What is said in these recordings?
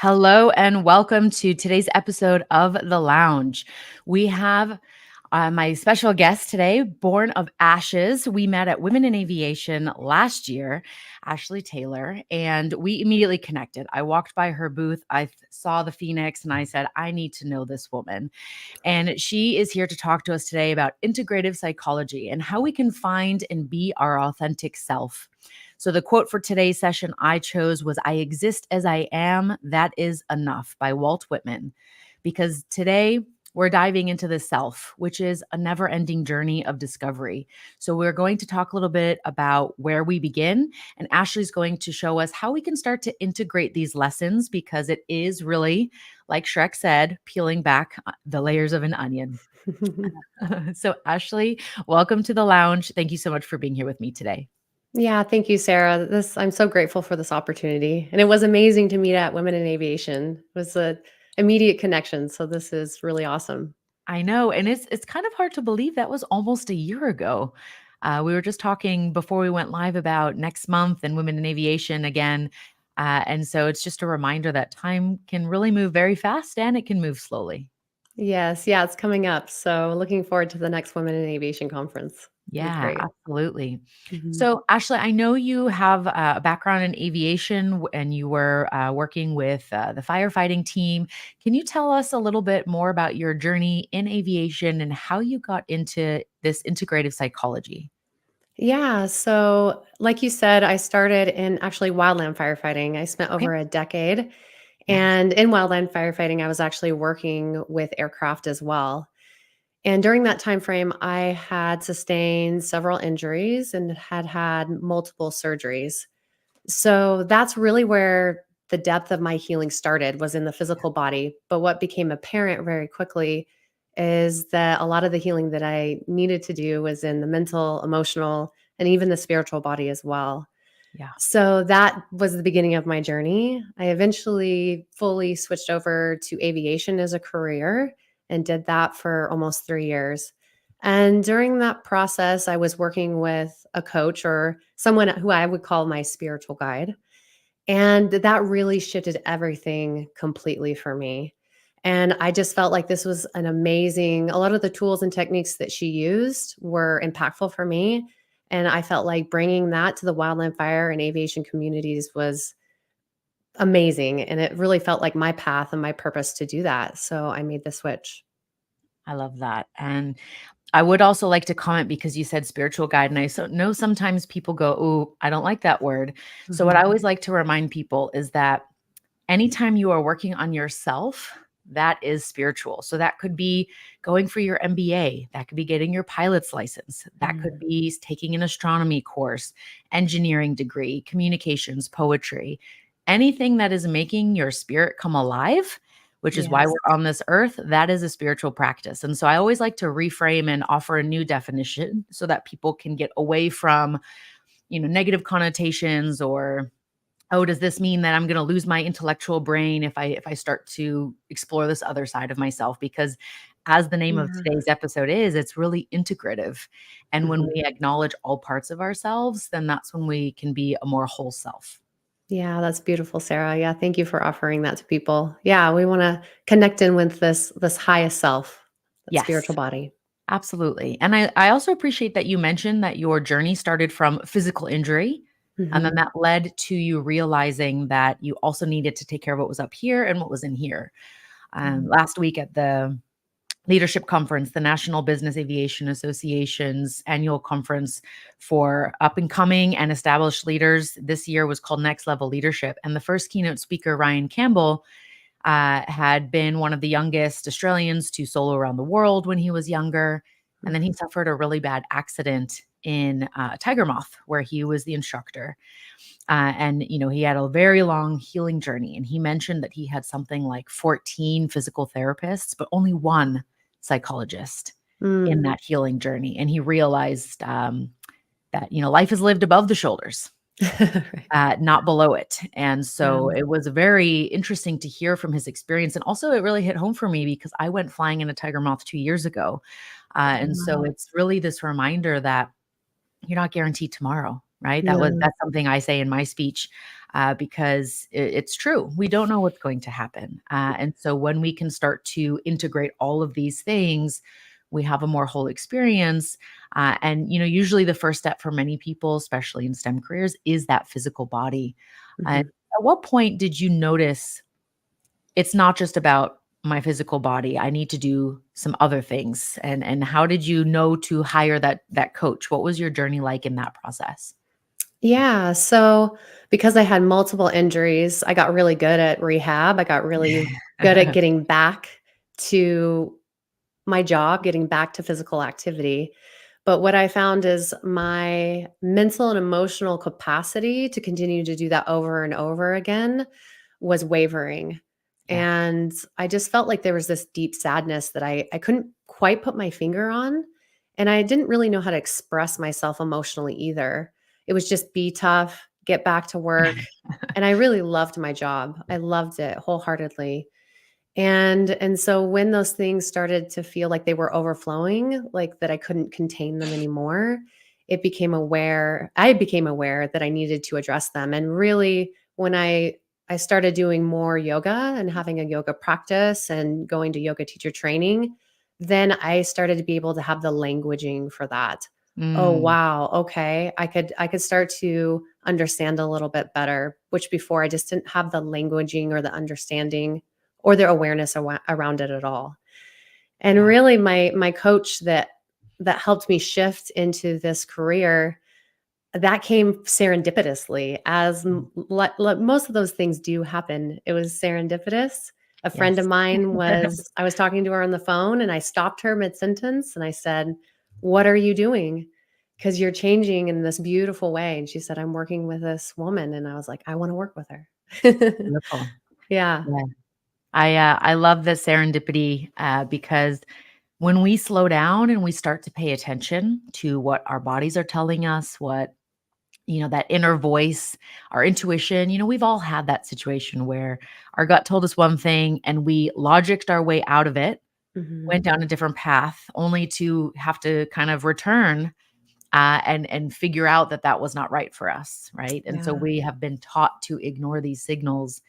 Hello and welcome to today's episode of The Lounge. We have my special guest today, Born of Ashes. We met at Women in Aviation last year, Ashley Taylor, and we immediately connected. I walked by her booth, saw the Phoenix, and I said, I need to know this woman. And she is here to talk to us today about integrative psychology and how we can find and be our authentic self. So the quote for today's session I chose was, I exist as I am, that is enough, by Walt Whitman. Because today we're diving into the self, which is a never-ending journey of discovery. So we're going to talk a little bit about where we begin, and Ashley's going to show us how we can start to integrate these lessons, because it is really, like Shrek said, peeling back the layers of an onion. So Ashley, welcome to the lounge. Thank you so much for being here with me today. Yeah, thank you, Sarah. I'm so grateful for this opportunity. And it was amazing to meet at Women in Aviation. It was an immediate connection. So this is really awesome. I know, and it's kind of hard to believe that was almost a year ago. We were just talking before we went live about next month and Women in Aviation again. And so it's just a reminder that time can really move very fast and it can move slowly. Yes, yeah, it's coming up. So looking forward to the next Women in Aviation conference. It'll be Yeah, great. absolutely. Mhm. So, Ashley, I know you have a background in aviation and you were working with the firefighting team. Can you tell us a little bit more about your journey in aviation and how you got into this integrative psychology? Yeah, so like you said, I started in actually wildland firefighting. I spent Okay. over a decade. Yes. And in wildland firefighting, I was actually working with aircraft as well. And during that time frame, I had sustained several injuries and had had multiple surgeries. So that's really where the depth of my healing started, was in the physical body. But what became apparent very quickly is that a lot of the healing that I needed to do was in the mental, emotional, and even the spiritual body as well. Yeah. So that was the beginning of my journey. I eventually fully switched over to aviation as a career and did that for almost 3 years. And during that process, I was working with a coach, or someone who I would call my spiritual guide. And that really shifted everything completely for me. And I just felt like this was a lot of the tools and techniques that she used were impactful for me. And I felt like bringing that to the wildland fire and aviation communities was amazing. And it really felt like my path and my purpose to do that. So I made the switch. I love that. And I would also like to comment, because you said spiritual guide, and know sometimes people go, "Oh, I don't like that word." So what I Mhm. always like to remind people is that anytime you are working on yourself, that is spiritual. So that could be going for your MBA, that could be getting your pilot's license, that could Mm. be taking an astronomy course, engineering degree, communications, poetry, anything that is making your spirit come alive, which is why Yes. we're on this earth, that is a spiritual practice. And so I always like to reframe and offer a new definition so that people can get away from, negative connotations, or, oh, does this mean that I'm going to lose my intellectual brain if I start to explore this other side of myself? Because as the name of Yeah. today's episode is, it's really integrative. And when Mhm. we acknowledge all parts of ourselves, then that's when we can be a more whole self. Yeah, that's beautiful, Sarah. Yeah, thank you for offering that to people. Yeah, we want to connect in with this highest self, that spiritual Yes, body. absolutely. And I also appreciate that you mentioned that your journey started from physical injury. And then Mhm. that led to you realizing that you also needed to take care of what was up here and what was in here. Mhm. Last week at the leadership conference, the National Business Aviation Association's annual conference for up and coming and established leaders, this year was called Next Level Leadership. And the first keynote speaker, Ryan Campbell, had been one of the youngest Australians to solo around the world when he was younger. And then he Mhm. suffered a really bad accident in Tiger Moth, where he was the instructor. And he had a very long healing journey. And he mentioned that he had something like 14 physical therapists, but only one psychologist in Mm. that healing journey. And he realized that, life is lived above the shoulders, Right. not below it. And Yeah. so it was very interesting to hear from his experience. And also, it really hit home for me because I went flying in a Tiger Moth 2 years ago. And so Wow. it's really this reminder that you're not guaranteed tomorrow. right? Yeah. That's something I say in my speech, because it's true. We don't know what's going to happen. And so when we can start to integrate all of these things, we have a more whole experience. And, usually the first step for many people, especially in STEM careers, is that physical body. Mhm. At what point did you notice it's not just about my physical body? I need to do some other things. And how did you know to hire that coach? What was your journey like in that process? Yeah, so because I had multiple injuries, I got really good at rehab. I got really good at getting back to my job, getting back to physical activity. But what I found is my mental and emotional capacity to continue to do that over and over again was wavering. Yeah. And I just felt like there was this deep sadness that I couldn't quite put my finger on. And I didn't really know how to express myself emotionally either. It was just be tough, get back to work. And I really loved my job. I loved it wholeheartedly. And so when those things started to feel like they were overflowing, like that I couldn't contain them anymore, I became aware that I needed to address them. And really when I started doing more yoga and having a yoga practice and going to yoga teacher training, then I started to be able to have the languaging for that. Oh Mm, wow, okay. I could start to understand a little bit better, which before I just didn't have the languaging or the understanding or their awareness around it at all. And yeah. really my coach that helped me shift into this career, that came serendipitously as Mm, most of those things do happen. It was serendipitous. A friend of yes. mine I was talking to her on the phone and I stopped her mid-sentence and I said, "What are you doing? Because you're changing in this beautiful way." And she said, "I'm working with this woman." And I was like, "I want to work with her." Beautiful. Yeah. Yeah. I love the serendipity, because when we slow down and we start to pay attention to what our bodies are telling us, what, that inner voice, our intuition, we've all had that situation where our gut told us one thing and we logicked our way out of it, Mhm. went down a different path, only to have to kind of return, and figure out that that was not right for us, right? And so Yeah. we have been taught to ignore these signals,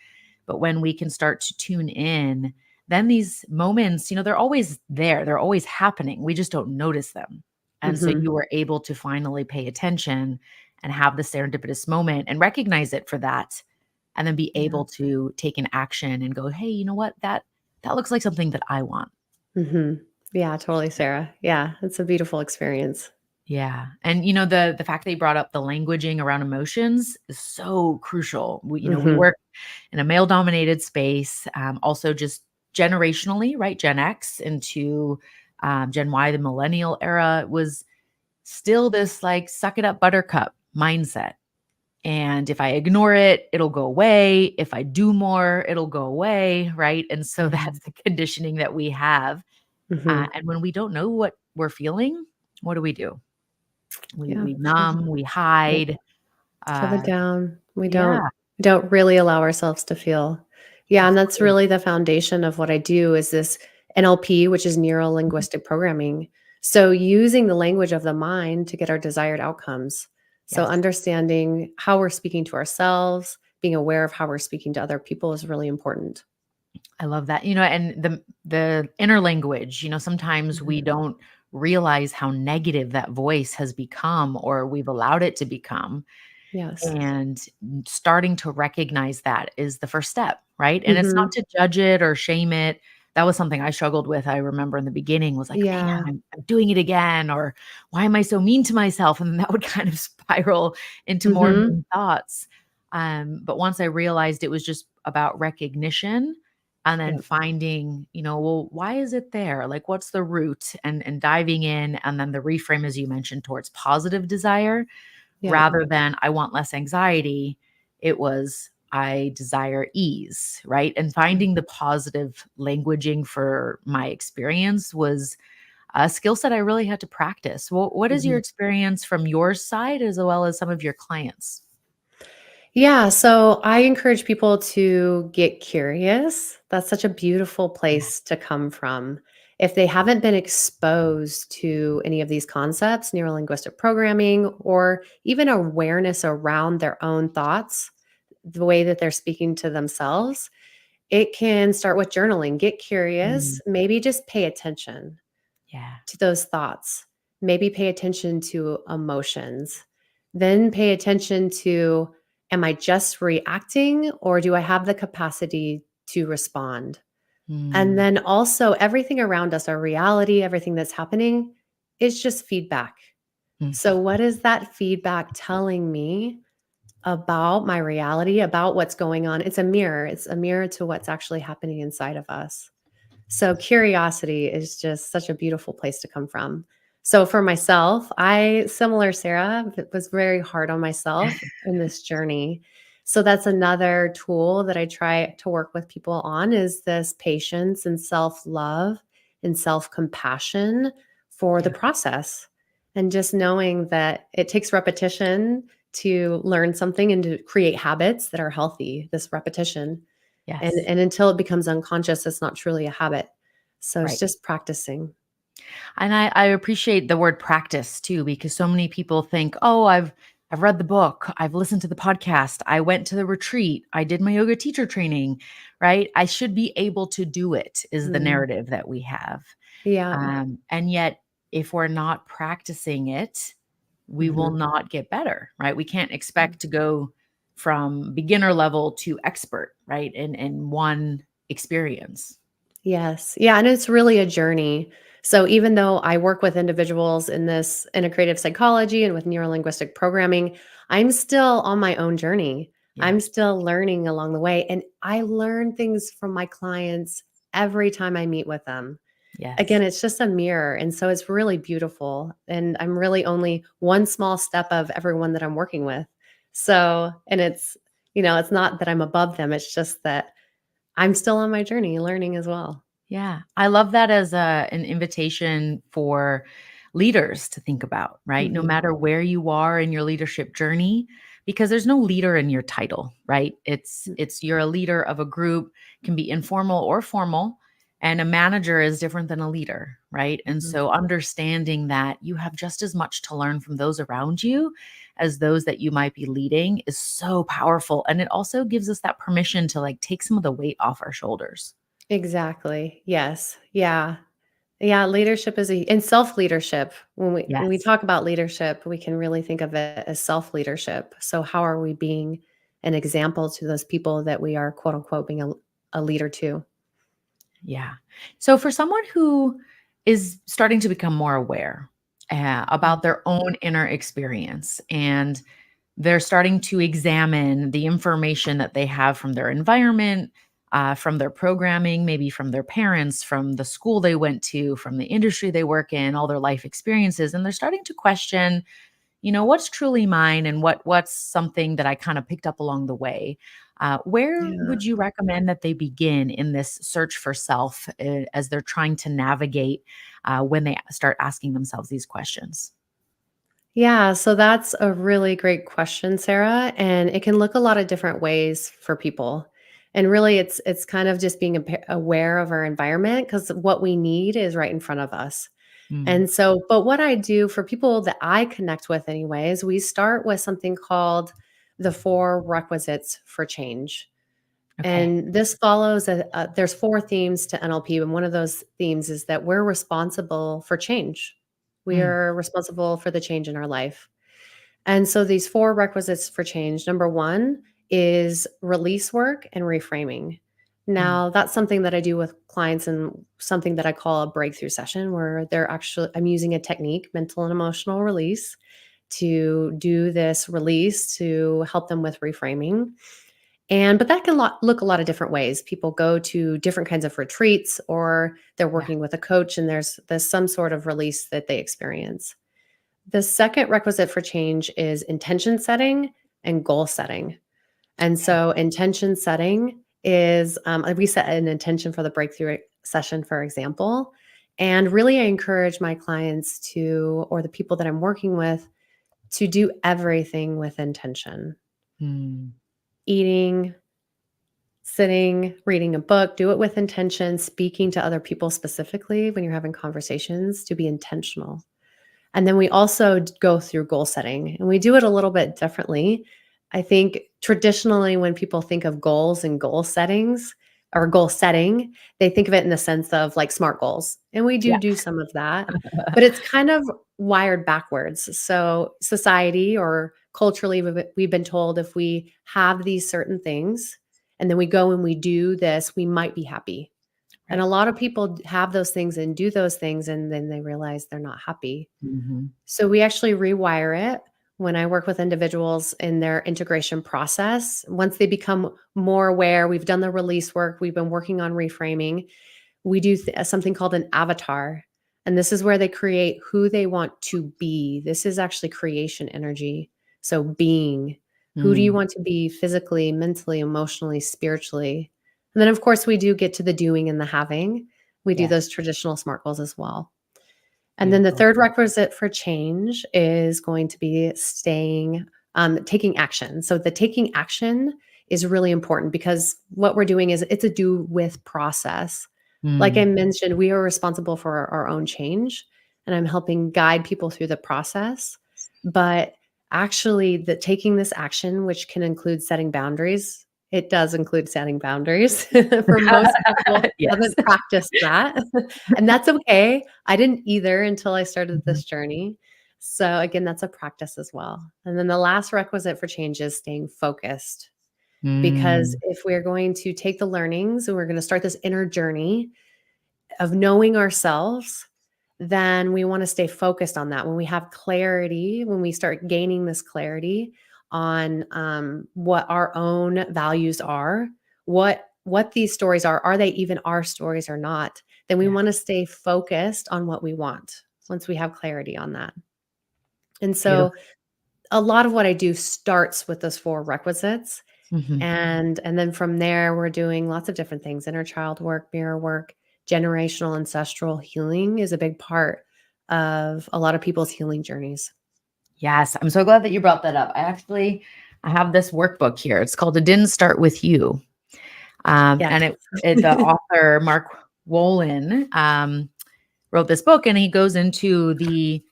but when we can start to tune in, then these moments, they're always there. They're always happening. We just don't notice them. And so Mhm. you were able to finally pay attention and have the serendipitous moment and recognize it for that. And then be Yeah. able to take an action and go, hey, you know what? That looks like something that I want. Mhm. Yeah, totally, Sarah. Yeah, it's a beautiful experience. Yeah. And the fact that you brought up the languaging around emotions is so crucial. We Mhm. work in a male dominated space, also just generationally, right? Gen X into Gen Y, the millennial era was still this like suck it up buttercup mindset. And if I ignore it, it'll go away. If I do more, it'll go away. Right. And so Yeah. that's the conditioning that we have. Mhm. And when we don't know what we're feeling, what do? We Yeah, we for sure. numb, we Yep. hide. Shove it Uh, down. yeah, We don't really allow ourselves to feel. Yeah, and that's absolutely. really the foundation of what I do is this NLP, which is Mhm. neuro-linguistic programming. So using the language of the mind to get our desired outcomes. So Yes, understanding how we're speaking to ourselves, being aware of how we're speaking to other people is really important. I love that. And the inner language, sometimes we Mhm. don't realize how negative that voice has become or we've allowed it to become. Yes. And starting to recognize that is the first step, right? And it's not Mhm. to judge it or shame it. That was something I struggled with. I remember in the beginning was like, man, Yeah. I'm doing it again, or why am I so mean to myself? And then that would kind of spiral into more Mhm. mean thoughts. But once I realized it was just about recognition and then Yep. finding, well, why is it there? Like, what's the root? And diving in, and then the reframe, as you mentioned, towards positive desire Yep. rather than I want less anxiety, it was I desire ease, right? And finding the positive languaging for my experience was a skill set I really had to practice. Well, what is your Mhm. experience from your side as well as some of your clients? Yeah, so I encourage people to get curious. That's such a beautiful Yeah. place to come from. if they haven't been exposed to any of these concepts, neuro-linguistic programming, or even awareness around their own thoughts, the way that they're speaking to themselves, it can start with journaling. Get curious, Mm, maybe just pay attention yeah. to those thoughts. Maybe pay attention to emotions. Then pay attention to, am I just reacting or do I have the capacity to respond? And Mm, then also, everything around us, our reality, everything that's happening, is just feedback. mm, So, what is that feedback telling me about my reality, about what's going on? It's a mirror. It's a mirror to what's actually happening inside of us. So curiosity is just such a beautiful place to come from. So for myself, similar Sarah, was very hard on myself in this journey. So that's another tool that I try to work with people on, is this patience and self-love and self-compassion for the yeah. process. And just knowing that it takes repetition to learn something and to create habits that are healthy, this repetition. And Yes. and until it becomes unconscious, it's not truly a habit. So it's Right. just practicing. And I appreciate the word practice too, because so many people think, oh, I've read the book, I've listened to the podcast, I went to the retreat, I did my yoga teacher training, right? I should be able to do it, is the Mm. narrative that we have. Yeah. And yet, if we're not practicing it, we will Mhm. not get better, right? We can't expect to go from beginner level to expert, right? In one experience. Yes. Yeah, and it's really a journey. So even though I work with individuals in this integrative psychology and with neurolinguistic programming, I'm still on my own journey. Yeah. I'm still learning along the way, and I learn things from my clients every time I meet with them. Yes. Again, it's just a mirror, and so it's really beautiful, and I'm really only one small step of everyone that I'm working with. So, and it's not that I'm above them, it's just that I'm still on my journey learning as well. Yeah, I love that as an invitation for leaders to think about, right? No Mhm. matter where you are in your leadership journey, because there's no leader in your title, right? It's you're a leader of a group, can be informal or formal, and a manager is different than a leader, right? And Mhm. so understanding that you have just as much to learn from those around you as those that you might be leading is so powerful, and it also gives us that permission to like take some of the weight off our shoulders. Exactly. Yes. Yeah. Yeah, leadership is a and self-leadership. When we Yes. talk about leadership, we can really think of it as self-leadership. So how are we being an example to those people that we are, quote unquote, being a leader to? Yeah. So for someone who is starting to become more aware Mm. about their own inner experience, and they're starting to examine the information that they have from their environment, from their programming, maybe from their parents, from the school they went to, from the industry they work in, all their life experiences, and they're starting to question, what's truly mine and what's something that I kind of picked up along the way. Where Yeah. would you recommend that they begin in this search for self as they're trying to navigate when they start asking themselves these questions? Yeah, so that's a really great question, Sarah, and it can look a lot of different ways for people. And really it's kind of just being aware of our environment, because what we need is right in front of us. Mm, And so, but what I do for people that I connect with anyways, we start with something called the 4 requisites for change. okay. And this follows there's 4 themes to NLP, and one of those themes is that we're responsible for change. We Mm, are responsible for the change in our life. And so these 4 requisites for change, number 1 is release work and reframing. mm, Now, that's something that I do with clients, and something that I call a breakthrough session, where I'm using a technique, mental and emotional release, to do this release to help them with reframing. But that can look a lot of different ways. People go to different kinds of retreats, or they're yeah. working with a coach, and there's some sort of release that they experience. The second requisite for change is intention setting and goal setting. And Okay. so, intention setting is, we set an intention for the breakthrough session, for example. And really, I encourage my clients or the people that I'm working with, to do everything with intention. Mm, Eating, sitting, reading a book, do it with intention, speaking to other people specifically when you're having conversations, to be intentional. And then we also go through goal setting, and we do it a little bit differently. I think traditionally, when people think of goals and goal settings or goal setting, they think of it in the sense of like SMART goals. And we Yeah. do some of that, but it's kind of wired backwards. So, society or culturally, we've been told if we have these certain things and then we go and we do this, we might be happy. And a Right. lot of people have those things and do those things, and then they realize they're not happy. Mhm. So we actually rewire it when I work with individuals in their integration process. Once they become more aware, we've done the release work, we've been working on reframing. We do something called an avatar. And this is where they create who they want to be. This is actually creation energy. So, being, who do you Mm. want to be physically, mentally, emotionally, spiritually? And then, of course, we do get to the doing and the having. We do Yes. those traditional SMART goals as well. And then the Beautiful. third requisite for change is going to be taking action. So the taking action is really important because what we're doing is it's a do with process. Like I Mm. mentioned, we are responsible for our own change, and I'm helping guide people through the process. But actually, the taking this action, which can include setting boundaries, it does include setting boundaries. For most people, Yes. haven't practiced that, and that's okay. I didn't either until I started Mhm. this journey. So again, that's a practice as well. And then the last requisite for change is staying focused. Because Mm. if we're going to take the learnings and we're going to start this inner journey of knowing ourselves, then we want to stay focused on that. When we have clarity, when we start gaining this clarity on what our own values are, what these stories are they even our stories or not? Then we Yeah. want to stay focused on what we want once we have clarity on that. And so Beautiful. a lot of what I do starts with those four requisites. Mhm. And then from there, we're doing lots of different things. Inner child work, mirror work, generational ancestral healing is a big part of a lot of people's healing journeys. Yes, I'm so glad that you brought that up. I have this workbook here. It's called "It Didn't Start with You," Yes. and the author Mark Wolin wrote this book, and he goes into the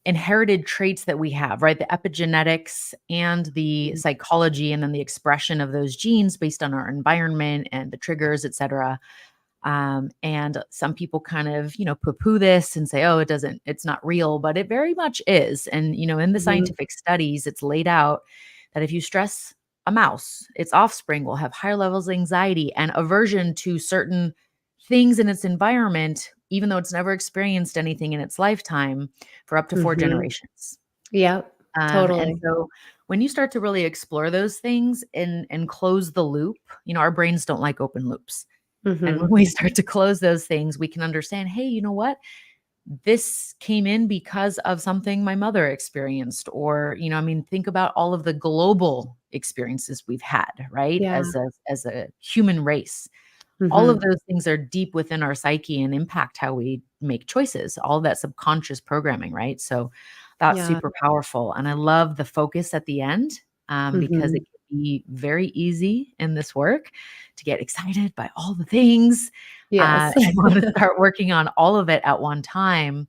inherited traits that we have, right? The epigenetics and the psychology, and then the expression of those genes based on our environment and the triggers, et cetera. And some people kind of, poo-poo this and say, oh, it's not real, but it very much is. And, in the Mhm. scientific studies, it's laid out that if you stress a mouse, its offspring will have higher levels of anxiety and aversion to certain things in its environment, even though it's never experienced anything in its lifetime for up to four Mhm. generations. Yep. And Totally. so when you start to really explore those things and close the loop, our brains don't like open loops. And when Mhm. we start to close those things, we can understand, hey, you know what? This came in because of something my mother experienced. Or, think about all of the global experiences we've had, right? Yeah. As a human race. All of Mhm. those things are deep within our psyche and impact how we make choices, all that subconscious programming, right? So that's Yeah. super powerful. And I love the focus at the end, because it Mhm. can be very easy in this work to get excited by all the things, Yes. and want to start working on all of it at one time,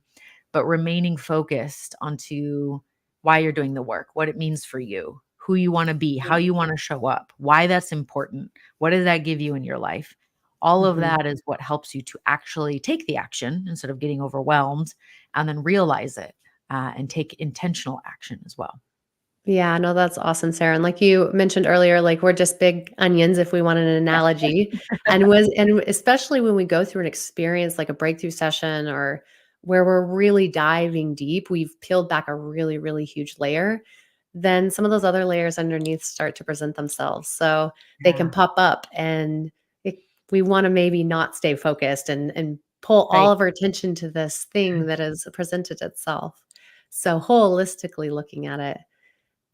but remaining focused onto why you're doing the work, what it means for you, who you want to be, how you want to show up, why that's important, what does that give you in your life? All of Mhm. that is what helps you to actually take the action instead of getting overwhelmed, and then realize it, and take intentional action as well. Yeah, no, that's awesome, Sarah. And like you mentioned earlier, like we're just big onions if we want an Yeah. analogy. And especially when we go through an experience like a breakthrough session or where we're really diving deep, we've peeled back a really, really huge layer, then some of those other layers underneath start to present themselves. So they can Yeah. pop up and it, we want to maybe not stay focused and pull all Right. of our attention to this thing that has presented itself. So holistically looking at it.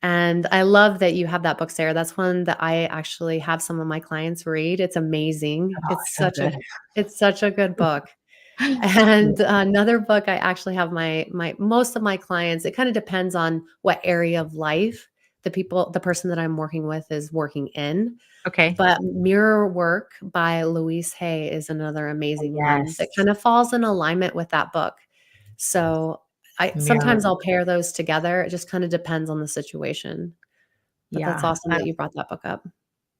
And I love that you have that book, Sarah. That's one that I actually have some of my clients read. It's amazing. Oh, so good. It's such a good book. And another book I actually have my most of my clients, it kind of depends on what area of life the person that I'm working with is working in. Okay. But Mirror Work by Louise Hay is another Oh, amazing one that yes. kind of falls in alignment with that book. So I Mirror. sometimes I'll pair those together. It just kind of depends on the situation. But that's Yeah. awesome that you brought that book up.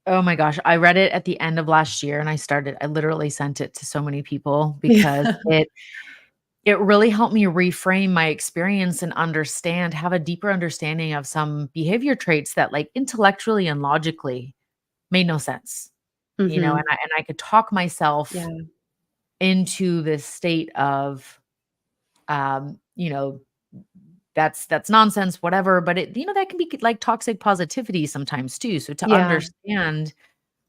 Oh my gosh, I read it at the end of last year and I literally sent it to so many people because Yeah. it really helped me reframe my experience and have a deeper understanding of some behavior traits that like intellectually and logically made no sense. And Mhm. I could talk myself Yeah. into this state of um, you know, that's nonsense, whatever. But that can be like toxic positivity sometimes too. So to Yeah. understand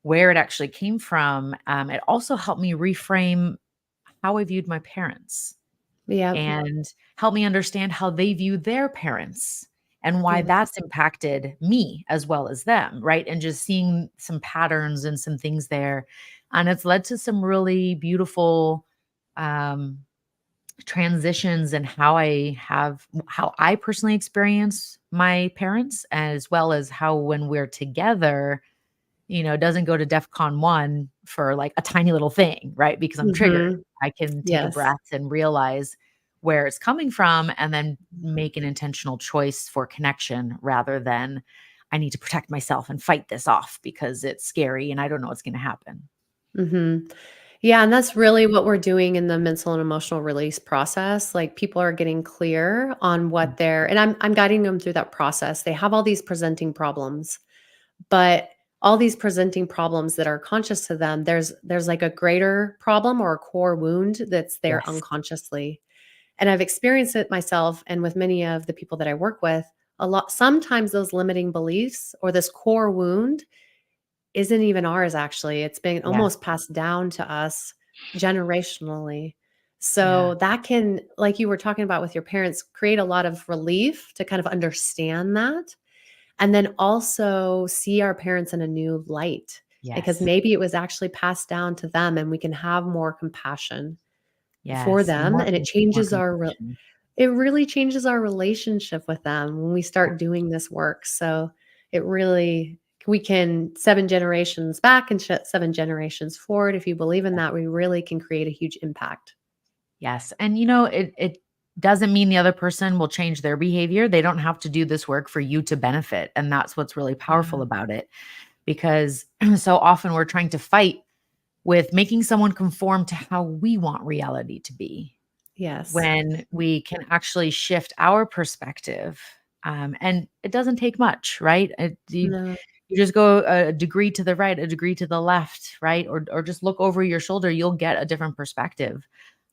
where it actually came from, it also helped me reframe how I viewed my parents Yep. and help me understand how they view their parents and why Yes. that's impacted me as well as them, right? And just seeing some patterns and some things there. And it's led to some really beautiful um, transitions and how I personally experience my parents, as well as how when we're together, it doesn't go to DEFCON 1 for, like, a tiny little thing, right? Because I'm triggered. Mhm. I can take a Yes. breath and realize where it's coming from and then make an intentional choice for connection rather than, "I need to protect myself and fight this off because it's scary and I don't know what's gonna happen." Mhm. Yeah, and that's really what we're doing in the mental and emotional release process. Like people are getting clear on Mm. what they're and I'm guiding them through that process. They have all these presenting problems, but all these presenting problems that are conscious to them, there's like a greater problem or a core wound that's there Yes. unconsciously. And I've experienced it myself and with many of the people that I work with. A lot sometimes those limiting beliefs or this core wound isn't even ours, actually. It's been Yeah. almost passed down to us generationally. Yeah. So that can, like you were talking about with your parents, create a lot of relief to kind of understand that. And then also see our parents in a new light because Yes. maybe it was actually passed down to them and we can have more compassion for Yes. them. And More compassion. it really changes our relationship with them when we start doing this work. So it really we can 7 generations back and 7 generations forward. If you believe in that, we really can create a huge impact. Yes, and it doesn't mean the other person will change their behavior. They don't have to do this work for you to benefit, and that's what's really Yeah. powerful about it, because so often we're trying to fight with making someone conform to how we want reality to be, Yes. when we can actually shift our perspective, and it doesn't take much, right? No. You just go a degree to the right, a degree to the left, right? Or just look over your shoulder, you'll get a different perspective.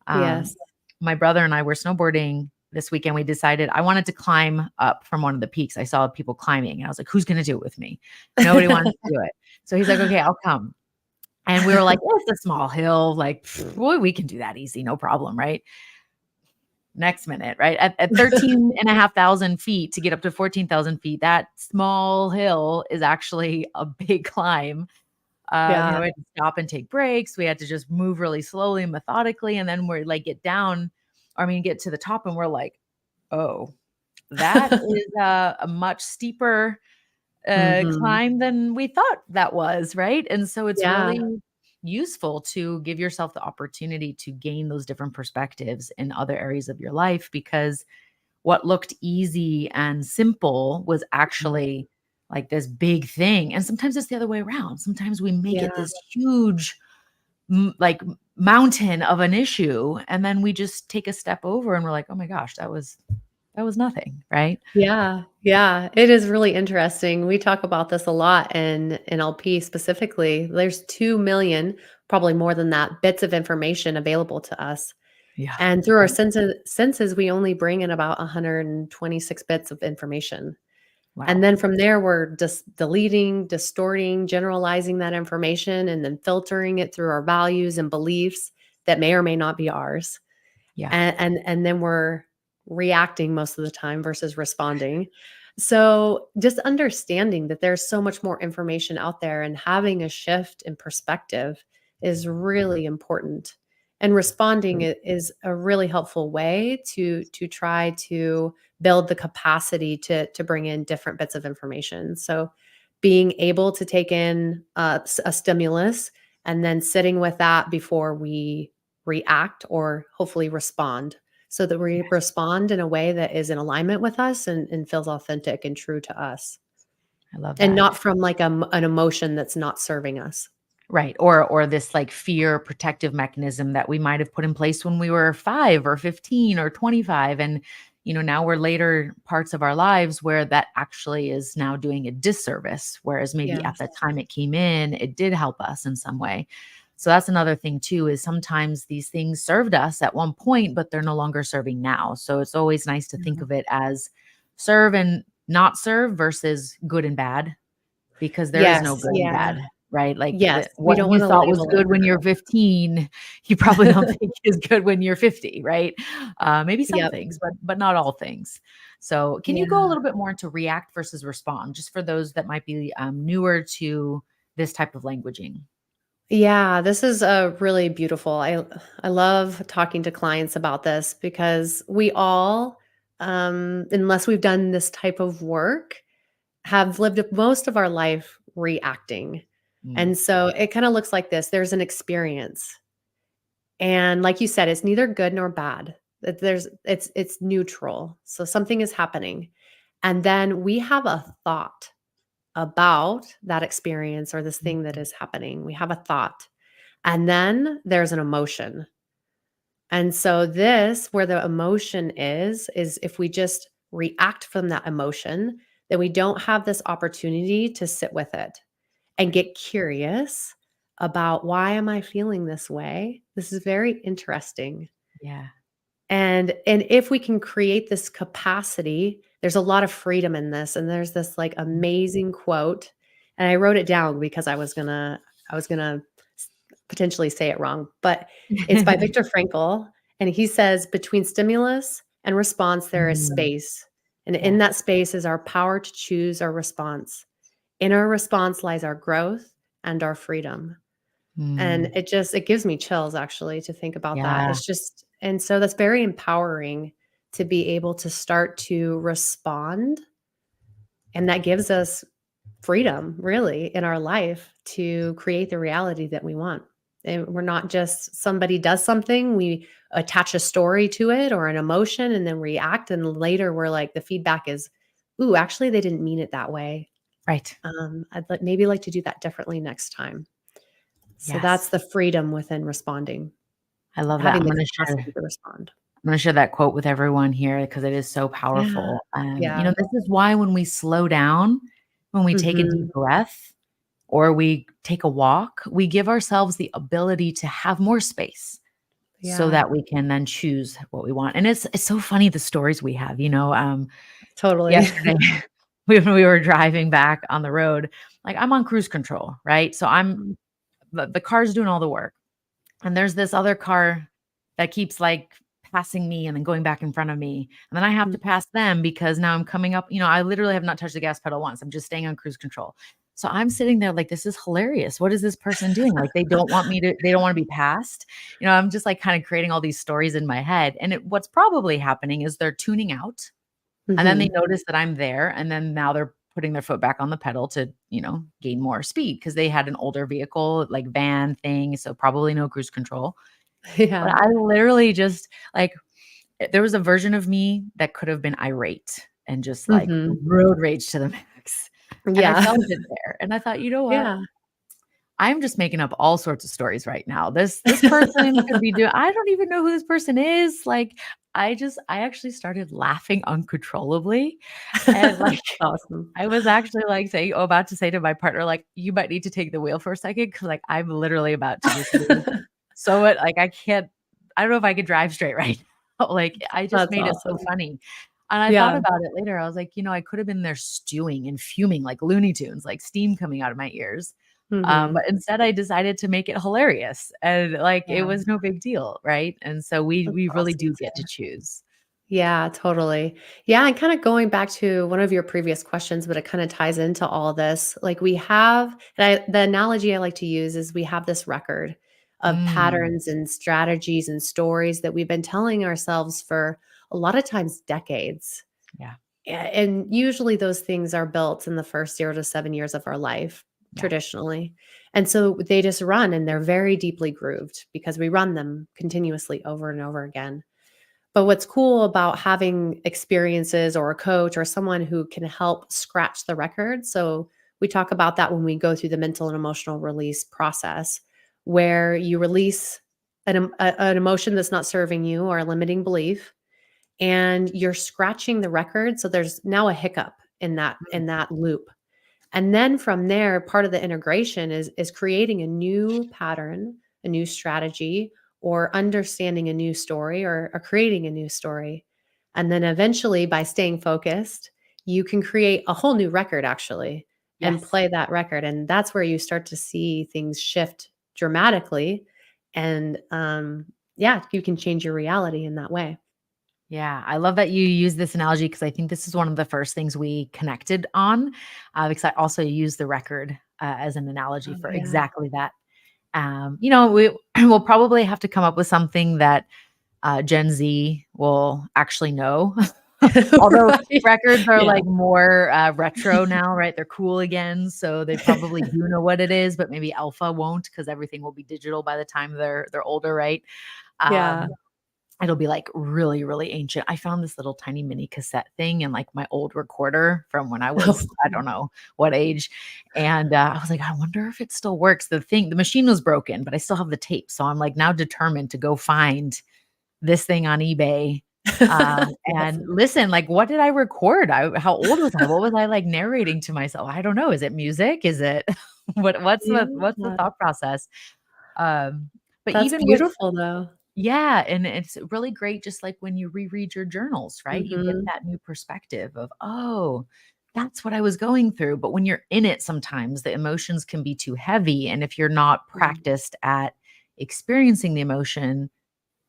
Um, Yes. my brother and I were snowboarding this weekend. We decided I wanted to climb up from one of the peaks. I saw people climbing and I was like, who's going to do it with me? Nobody wanted to do it. So he's like, okay, I'll come. And we were like, "Yeah, it's a small hill. Like, boy, we can do that easy. No problem. Right." Next minute, right? At 13,500 feet to get up to 14,000 feet, that small hill is actually a big climb. Yeah. We had to stop and take breaks. We had to just move really slowly and methodically. And then we're like, get to the top and we're like, oh, that is a much steeper Mhm. climb than we thought that was. Right. And so it's Yeah. really useful to give yourself the opportunity to gain those different perspectives in other areas of your life, because what looked easy and simple was Mhm. actually like this big thing. And sometimes it's the other way around. Sometimes we make it Yeah. this huge, mountain of an issue, and then we just take a step over and we're like, "Oh my gosh, that was nothing," right? Yeah, yeah, it is really interesting. We talk about this a lot in NLP specifically. There's 2,000,000, probably more than that, bits of information available to us. Yeah. And through our Right. senses, we only bring in about 126 bits of information. And Wow. then from there, we're just deleting, distorting, generalizing that information, and then filtering it through our values and beliefs that may or may not be ours. Yeah. And then we're reacting most of the time versus responding. So, just understanding that there's so much more information out there and having a shift in perspective is really important. And responding is a really helpful way to try to build the capacity to bring in different bits of information. So being able to take in a stimulus and then sitting with that before we react or hopefully respond, so that we Yes, respond in a way that is in alignment with us and feels authentic and true to us, I love and that. not from like an emotion that's not serving us. Right. Or this like fear protective mechanism that we might have put in place when we were 5 or 15 or 25. And, now we're later parts of our lives where that actually is now doing a disservice. Whereas maybe at Yes. the time it came in, it did help us in some way. So that's another thing too, is sometimes these things served us at one point, but they're no longer serving now. So it's always nice to think Yeah. of it as serve and not serve versus good and bad, because there is no Yes. good and Yeah. bad, right? Like Yes. We what don't you want to thought was label good when you're 15, you probably don't it. think is good when you're 50, right? Maybe some Yep. things, but not all things. So, can you go a Yeah. little bit more into react versus respond, just for those that might be newer to this type of languaging? Yeah, this is a really beautiful. I love talking to clients about this because we all, unless we've done this type of work, have lived most of our life reacting. Mm, And so it kind of looks like this. There's an experience. And like you said, it's neither good nor bad. It's neutral. So something is happening. And then we have a thought about that experience or this thing that mhm, is happening. We have a thought. And then there's an emotion. And so this where the emotion is if we just react from that emotion, then we don't have this opportunity to sit with it and right. get curious about why am I feeling this way? This is very interesting. Yeah. And if we can create this capacity, there's a lot of freedom in this. And there's this like Mm. amazing quote. And I wrote it down because I was gonna potentially say it wrong, but it's by Viktor Frankl. And he says, between stimulus and response, there is Mm, space. And in yeah. that space is our power to choose our response. In our response lies our growth and our freedom. And Mm, it gives me chills actually to think about that. yeah. It's just, and so that's very empowering to be able to start to respond. And that gives us freedom really in our life to create the reality that we want. And we're not just somebody does something, we attach a story to it or an emotion and then react. And later we're like, the feedback is, ooh, actually, they didn't mean it that way. Right. Maybe like to do that differently next time. So that's Yes. the freedom within responding, I love that. having I'm the going to capacity share to respond. I'm gonna share that quote with everyone here because it is so Yeah. powerful. Yeah. This is why when we slow down, when we take a Mhm. deep breath or we take a walk, we give ourselves the ability to have more space so Yeah. that we can then choose what we want. And it's so funny the stories we have, Totally. yesterday when we were driving back on the road, like I'm on cruise control, right? So the car's doing all the work. And there's this other car that keeps, like, passing me and then going back in front of me, and then I have Mm. to pass them because now I'm coming up, I literally have not touched the gas pedal once. I'm just staying on cruise control. So I'm sitting there like, "This is hilarious. What is this person doing?" Like, they don't wanna be passed. I'm just, like, kinda creating all these stories in my head, and what's probably happening is they're tuning out, and then they Mhm. notice that I'm there, and then now they're putting their foot back on the pedal to, gain more speed because they had an older vehicle, like van thing, so probably no cruise control. But Yeah. I literally just like there was a version of me that could have been irate and just like Mhm. road rage to the max. And I Yeah. felt it there. And I thought, you know what? Yeah. I'm just making up all sorts of stories right now. This person could be doing I don't even know who this person is. Like I actually started laughing uncontrollably. And like Awesome. I was actually like about to say to my partner, like, you might need to take the wheel for a second because like I'm literally about to just lose. So it like I don't know if I could drive straight right now. Like I just That's made it so awesome. funny. And I thought Yeah. about it later. I was like, I could have been there stewing and fuming like Looney Tunes, like steam coming out of my ears. Mhm. But instead I decided to make it hilarious and like it Yeah. was no big deal, right? And so we That's we really awesome do get to too. choose. Yeah, totally. Yeah, and kinda going back to one of your previous questions, but it kinda ties into all this. Like we have and the analogy I like to use is we have this record of Mm, patterns and strategies and stories that we've been telling ourselves for a lot of times decades. yeah, And usually those things are built in the first 0 to 7 years of our life, yeah. traditionally. And so they just run and they're very deeply grooved because we run them continuously over and over again. But what's cool about having experiences or a coach or someone who can help scratch the record, so we talk about that when we go through the mental and emotional release process, where you release an emotion that's not serving you or a limiting belief, and you're scratching the record. So there's now a hiccup Mm, in that loop. And then from there, part of the integration is creating a new pattern, a new strategy, or understanding a new story or creating a new story. And then eventually, by staying focused, you can create a whole new record actually and yes. play that record. And that's where you start to see things shift dramatically. And yeah, you can change your reality in that way. Yeah, I love that you use this analogy because I think this is one of the first things we connected on, because I also use the record as an analogy Oh, for yeah. exactly that. We will probably have to come up with something that Gen Z will actually know. Although Right. records are Yeah. like more retro now, right? They're cool again, so they probably do know what it is, but maybe Alpha won't because everything will be digital by the time they're older, right? Yeah. Um, It'll be, like, really, really ancient. I found this little tiny mini cassette thing in, like, my old recorder from when I Oh, was, I don't know what age, and, I was like, "I wonder if it still works." The machine was broken, but I still have the tape, so I'm, like, now determined to go find this thing on eBay, yes. and listen, like, what did I record? How old was I? What was I, like, narrating to myself? I don't know. Is it music? Is it what's the Yeah. thought process? Um, but That's even with beautiful, though. yeah, and it's really great just like when you reread your journals, right? You get Mhm. that new perspective of, "Oh, that's what I was going through." But when you're in it sometimes, the emotions can be too heavy, and if you're not Mhm. practiced at experiencing the emotion,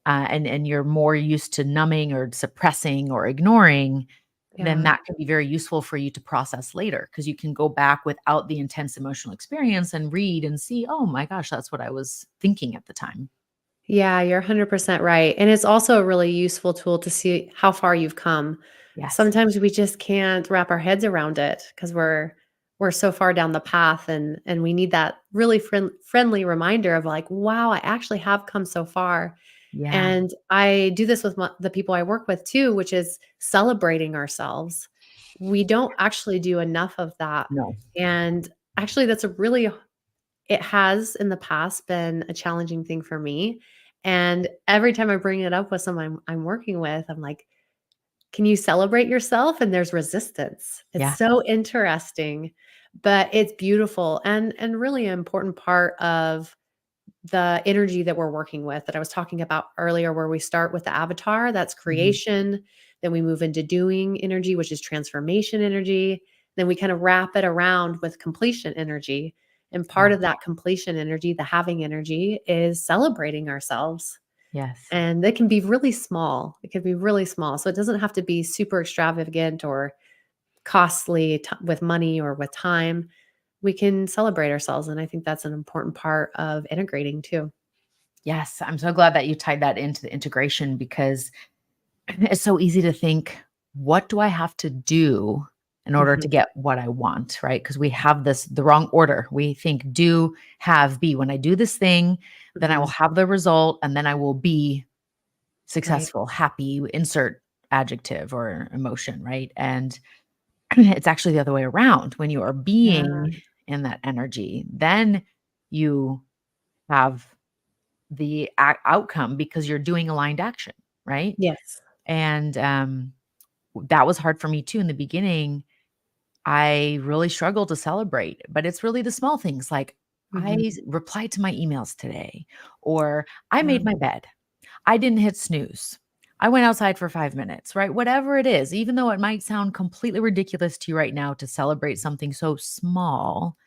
and you're more used to numbing or suppressing or ignoring, then Yeah. that can be very useful for you to process later because you can go back without the intense emotional experience and read and see, "Oh my gosh, that's what I was thinking at the time." Yeah, you're 100% right, and it's also a really useful tool to see how far you've come. Yes. Sometimes we just can't wrap our heads around it because we're so far down the path, and we need that really friendly reminder of like, "Wow, I actually have come so far." Yeah. And I do this with the people I work with too, which is celebrating ourselves. We don't actually do enough of that. No. And actually, it has in the past been a challenging thing for me. And every time I bring it up with someone I'm working with, I'm like, can you celebrate yourself? And there's resistance. It's Yeah. so interesting, but it's beautiful and really an important part of the energy that we're working with that I was talking about earlier, where we start with the avatar, that's Mhm. creation. Then we move into doing energy, which is transformation energy. Then we kind of wrap it around with completion energy. And part Yeah. of that completion energy, the having energy, is celebrating ourselves. Yes. And they can be really small. It can be really small. So it doesn't have to be super extravagant or costly with money or with time. We can celebrate ourselves. And I think that's an important part of integrating too. Yes. I'm so glad that you tied that into the integration because it's so easy to think, what do I have to do in order to Mhm. get what I want? Right. Because we have the wrong order. We think do, have, be. When I do this thing, then I will Mhm. have the result and then I will be Right. successful, happy, insert adjective or emotion. Right. And it's actually the other way around. When you are Yeah. being in that energy, then you have the outcome because you're doing aligned action, right? Yes. And that was hard for me too in the beginning. I really struggled to celebrate, but it's really the small things like Mhm. replied to my emails today, or I Yeah. made my bed. I didn't hit snooze. I went outside for 5 minutes, right? Whatever it is, even though it might sound completely ridiculous to you right now to celebrate something so small,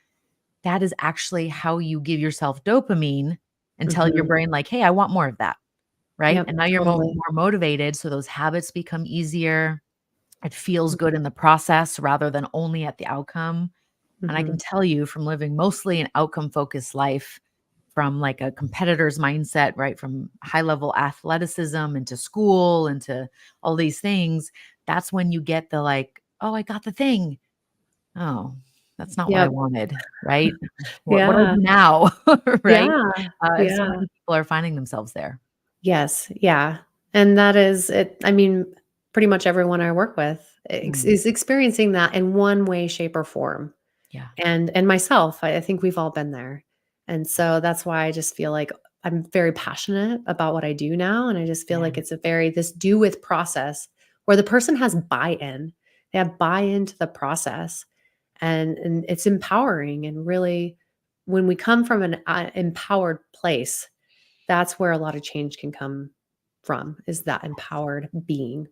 that is actually how you give yourself dopamine and tell your Mhm. brain, like, hey, I want more of that. Right? Yep, And now you're totally. more motivated, so those habits become easier. It feels Mhm. good in the process rather than only at the outcome. And I can Mhm. tell you from living mostly an outcome-focused life from like a competitor's mindset, right? From high level athleticism into school, into all these things. That's when you get the like, oh, I got the thing. Oh, that's not what I Yep. wanted, right? What do I Yeah. do now? Right? Yeah. And so Yeah. many people are finding themselves there. Yes. Yeah. And that is it. I mean, pretty much everyone I work with Mm, is experiencing that in one way, shape, or form. yeah. And myself, I think we've all been there. And so that's why I just feel like I'm very passionate about what I do now. And I just feel Yeah. like it's a very this do with process where the person has buy-in. They have buy-in to the process. And it's empowering. And really, when we come from an empowered place, that's where a lot of change can come from, is that empowered being.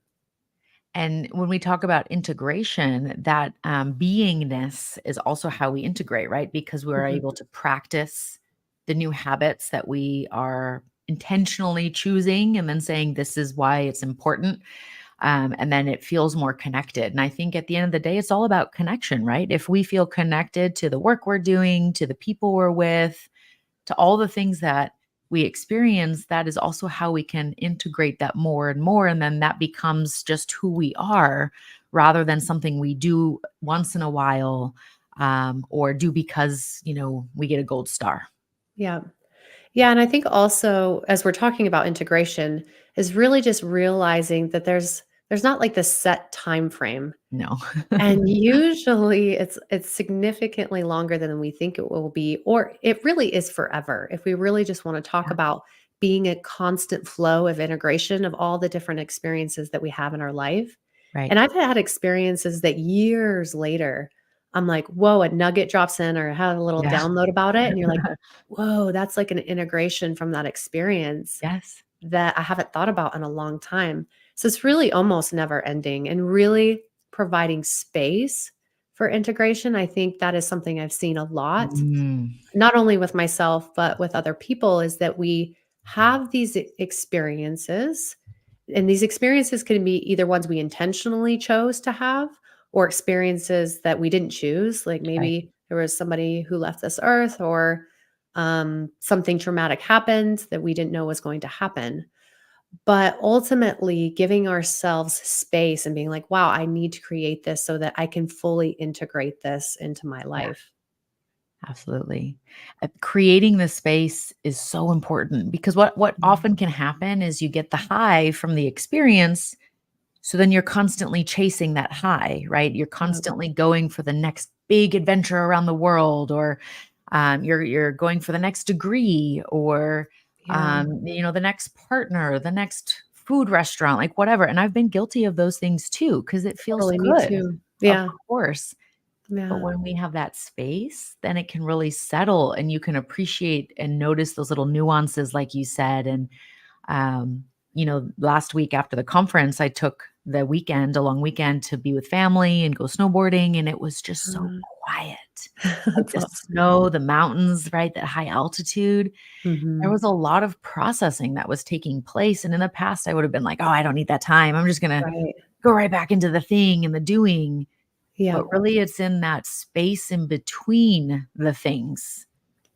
And when we talk about integration, that beingness is also how we integrate, right? Because we're Mhm. able to practice the new habits that we are intentionally choosing and then saying, this is why it's important. And then it feels more connected. And I think at the end of the day, it's all about connection, right? If we feel connected to the work we're doing, to the people we're with, to all the things that we experience, that is also how we can integrate that more and more. And then that becomes just who we are rather than something we do once in a while or do because, we get a gold star. Yeah. Yeah, and I think also as we're talking about integration is really just realizing that there's not like this set time frame. No. And usually it's significantly longer than we think it will be, or it really is forever. If we really just want to talk Yeah, about being a constant flow of integration of all the different experiences that we have in our life. right. And I've had experiences that years later, I'm like, whoa, a nugget drops in or I had a little Yeah. download about it. And you're like, whoa, that's like an integration from that experience Yes. that I haven't thought about in a long time. So it's really almost never ending and really providing space for integration. I think that is something I've seen a lot, Mm, not only with myself, but with other people, is that we have these experiences. And these experiences can be either ones we intentionally chose to have or experiences that we didn't choose. Like right. maybe there was somebody who left this earth or something traumatic happened that we didn't know was going to happen. But ultimately, giving ourselves space and being like, wow, I need to create this so that I can fully integrate this into my Yeah. life. Absolutely. Creating the space is so important because what Mhm. often can happen is you get the high from the experience. So then you're constantly chasing that high, right? You're Yeah. constantly going for the next big adventure around the world, or you're going for the next degree, or Yeah. the next partner, the next food restaurant, like whatever. And I've been guilty of those things too because it feels Totally. Me good, too. of Yeah. course. But Yeah. when we have that space, then it can really settle, and you can appreciate and notice those little nuances, like you said. And last week after the conference, I took the weekend, a long weekend, to be with family and go snowboarding, and it was just so Uh, quiet. Like That's the awesome. snow, the mountains, right? That high altitude. There Mhm. was a lot of processing that was taking place. And in the past, I would have been like, oh, I don't need that time. I'm just gonna Right. go right back into the thing and the doing. Yeah. But really, it's in that space in between the things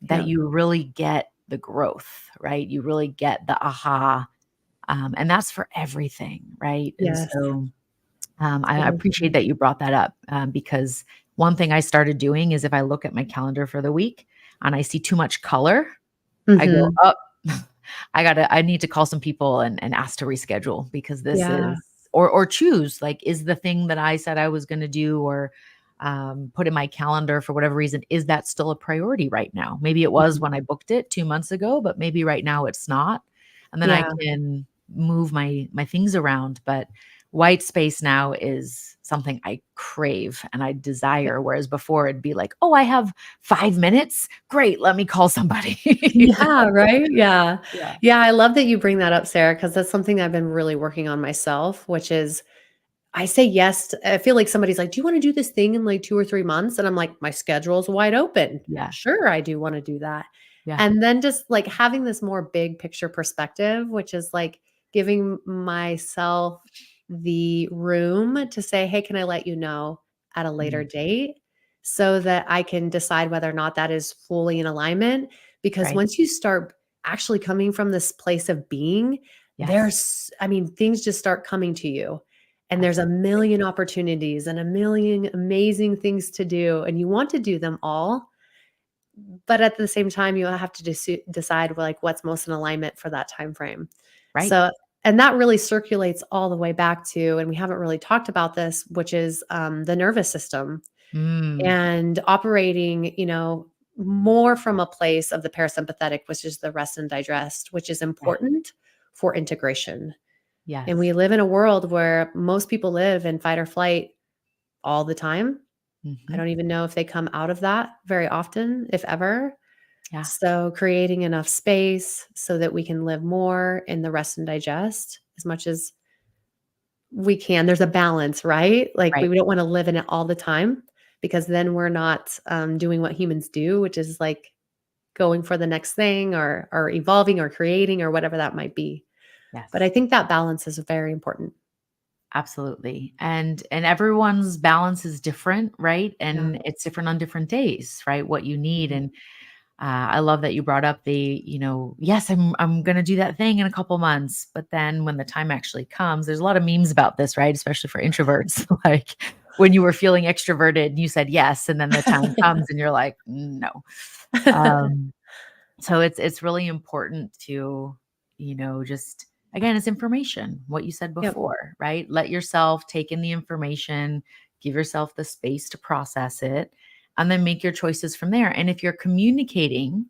that Yeah. you really get the growth, right? You really get the aha. And that's for everything, right? And Yes. so I appreciate Everything. that you brought that up because one thing I started doing is if I look at my calendar for the week and I see too much color, I go, Mhm. "Up, I need to call some people and ask to reschedule because this Yeah. is," or choose, like, is the thing that I said I was gonna do or put in my calendar for whatever reason, is that still a priority right now? Maybe it was Mhm. when I booked it 2 months ago, but maybe right now it's not. And then I Yeah. can move my things around. But white space now is something I crave and I Yeah. desire, whereas before it'd be like, "Oh, I have 5 minutes? Great, let me call somebody." Yeah, right? Yeah. Yeah. Yeah, I love that you bring that up, Sarah, because that's something I've been really working on myself, which is I say yes I feel like somebody's like, "Do you wanna do this thing in, like, 2 or 3 months?" And I'm like, "My schedule's wide open. Yeah. Sure, I do wanna do that." Yeah. And then just, like, having this more big picture perspective, which is, like, giving myself the room to say, "Hey, can I let you know at a later Mm. date?" So that I can decide whether or not that is fully in alignment, because Right. once you start actually coming from this place of being, Yes. things just start coming to you. And there's a Absolutely. million opportunities and a million amazing things to do, and you want to do them all. But at the same time, you have to decide like what's most in alignment for that time frame. Right. So, and that really circulates all the way back to, and we haven't really talked about this, which is the nervous system Mm. and operating, more from a place of the parasympathetic, which is the rest and digest, which is Yeah. important for integration. And we Yes. live in a world where most people live in fight or flight all the time. I Mhm. don't even know if they come out of that very often, if ever. Yeah. So creating enough space so that we can live more in the rest and digest as much as we can. There's a balance, right? Like we Right. don't want to live in it all the time because then we're not doing what humans do, which is like going for the next thing or evolving or creating or whatever that might be. But I Yes. think that balance is very important. Absolutely. And everyone's balance is different, right? Yeah. And it's different on different days, right? What you need. Mhm. And I love that you brought up yes, I'm gonna do that thing in a couple months, but then when the time actually comes, there's a lot of memes about this, right? Especially for introverts, like when you were feeling extroverted, you said yes, and then the time comes and you're like, no. Um, so it's really important to, just again, it's information, what you said Yep. before, right? Let yourself take in the information, give yourself the space to process it, and then make your choices from there. And if you're communicating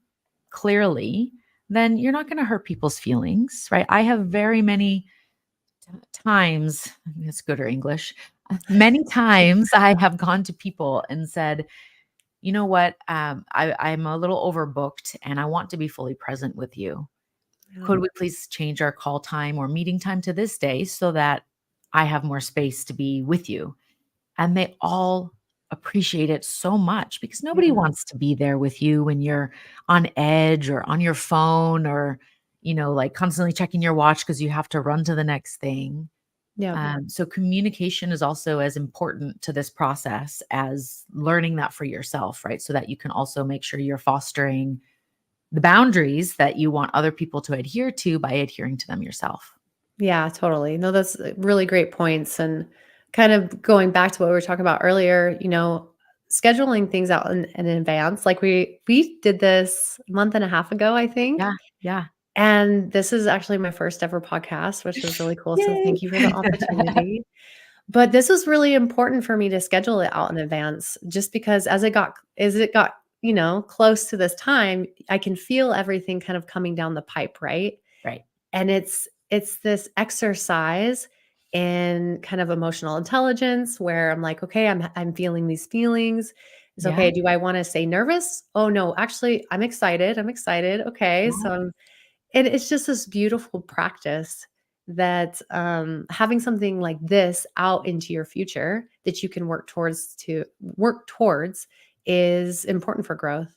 clearly, then you're not going to hurt people's feelings, right? I have very many times, it's good or English, many times I have gone to people and said, you know what? I'm a little overbooked and I want to be fully present with you. Yeah. Could we please change our call time or meeting time to this day so that I have more space to be with you? And they all appreciate it so much because nobody Yeah. wants to be there with you when you're on edge or on your phone or, like constantly checking your watch because you have to run to the next thing. Yep. So communication is also as important to this process as learning that for yourself, right? So that you can also make sure you're fostering the boundaries that you want other people to adhere to by adhering to them yourself. Yeah, totally. No, that's really great points. And kind of going back to what we were talking about earlier, scheduling things out in advance. Like we did this a month and a half ago, I think. Yeah. Yeah. And this is actually my first ever podcast, which was really cool. So Yay. thank you for the opportunity. But this was really important for me to schedule it out in advance just because as it got, close to this time, I can feel everything kind of coming down the pipe, right? Right. And it's this exercise in kind of emotional intelligence where I'm like, okay, I'm feeling these feelings. It's Yeah. okay. Do I want to say nervous? Oh no, actually, I'm excited. I'm excited. Okay. Yeah. And it's just this beautiful practice that having something like this out into your future that you can work towards is important for growth.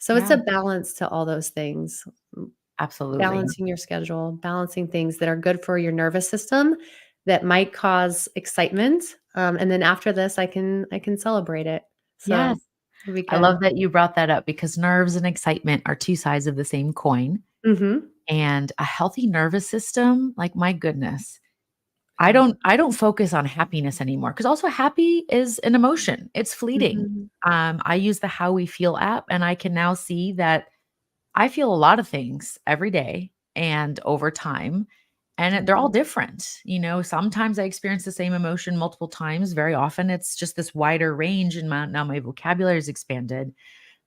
So it's Yeah. a balance to all those things. Absolutely. Balancing your schedule, balancing things that are good for your nervous system that might cause excitement, and then after this, I can celebrate it. So, Yes. it'll be I good. love that you brought that up because nerves and excitement are two sides of the same coin. Mhm. And a healthy nervous system, like my goodness, I Yeah. don't I don't focus on happiness anymore because also happy is an emotion. It's fleeting. Mhm. I use the How We Feel app and I can now see that I feel a lot of things every day and over time, and they're all Yeah. different. Sometimes I experience the same emotion multiple times. Very often it's just this wider range, and now my vocabulary is expanded.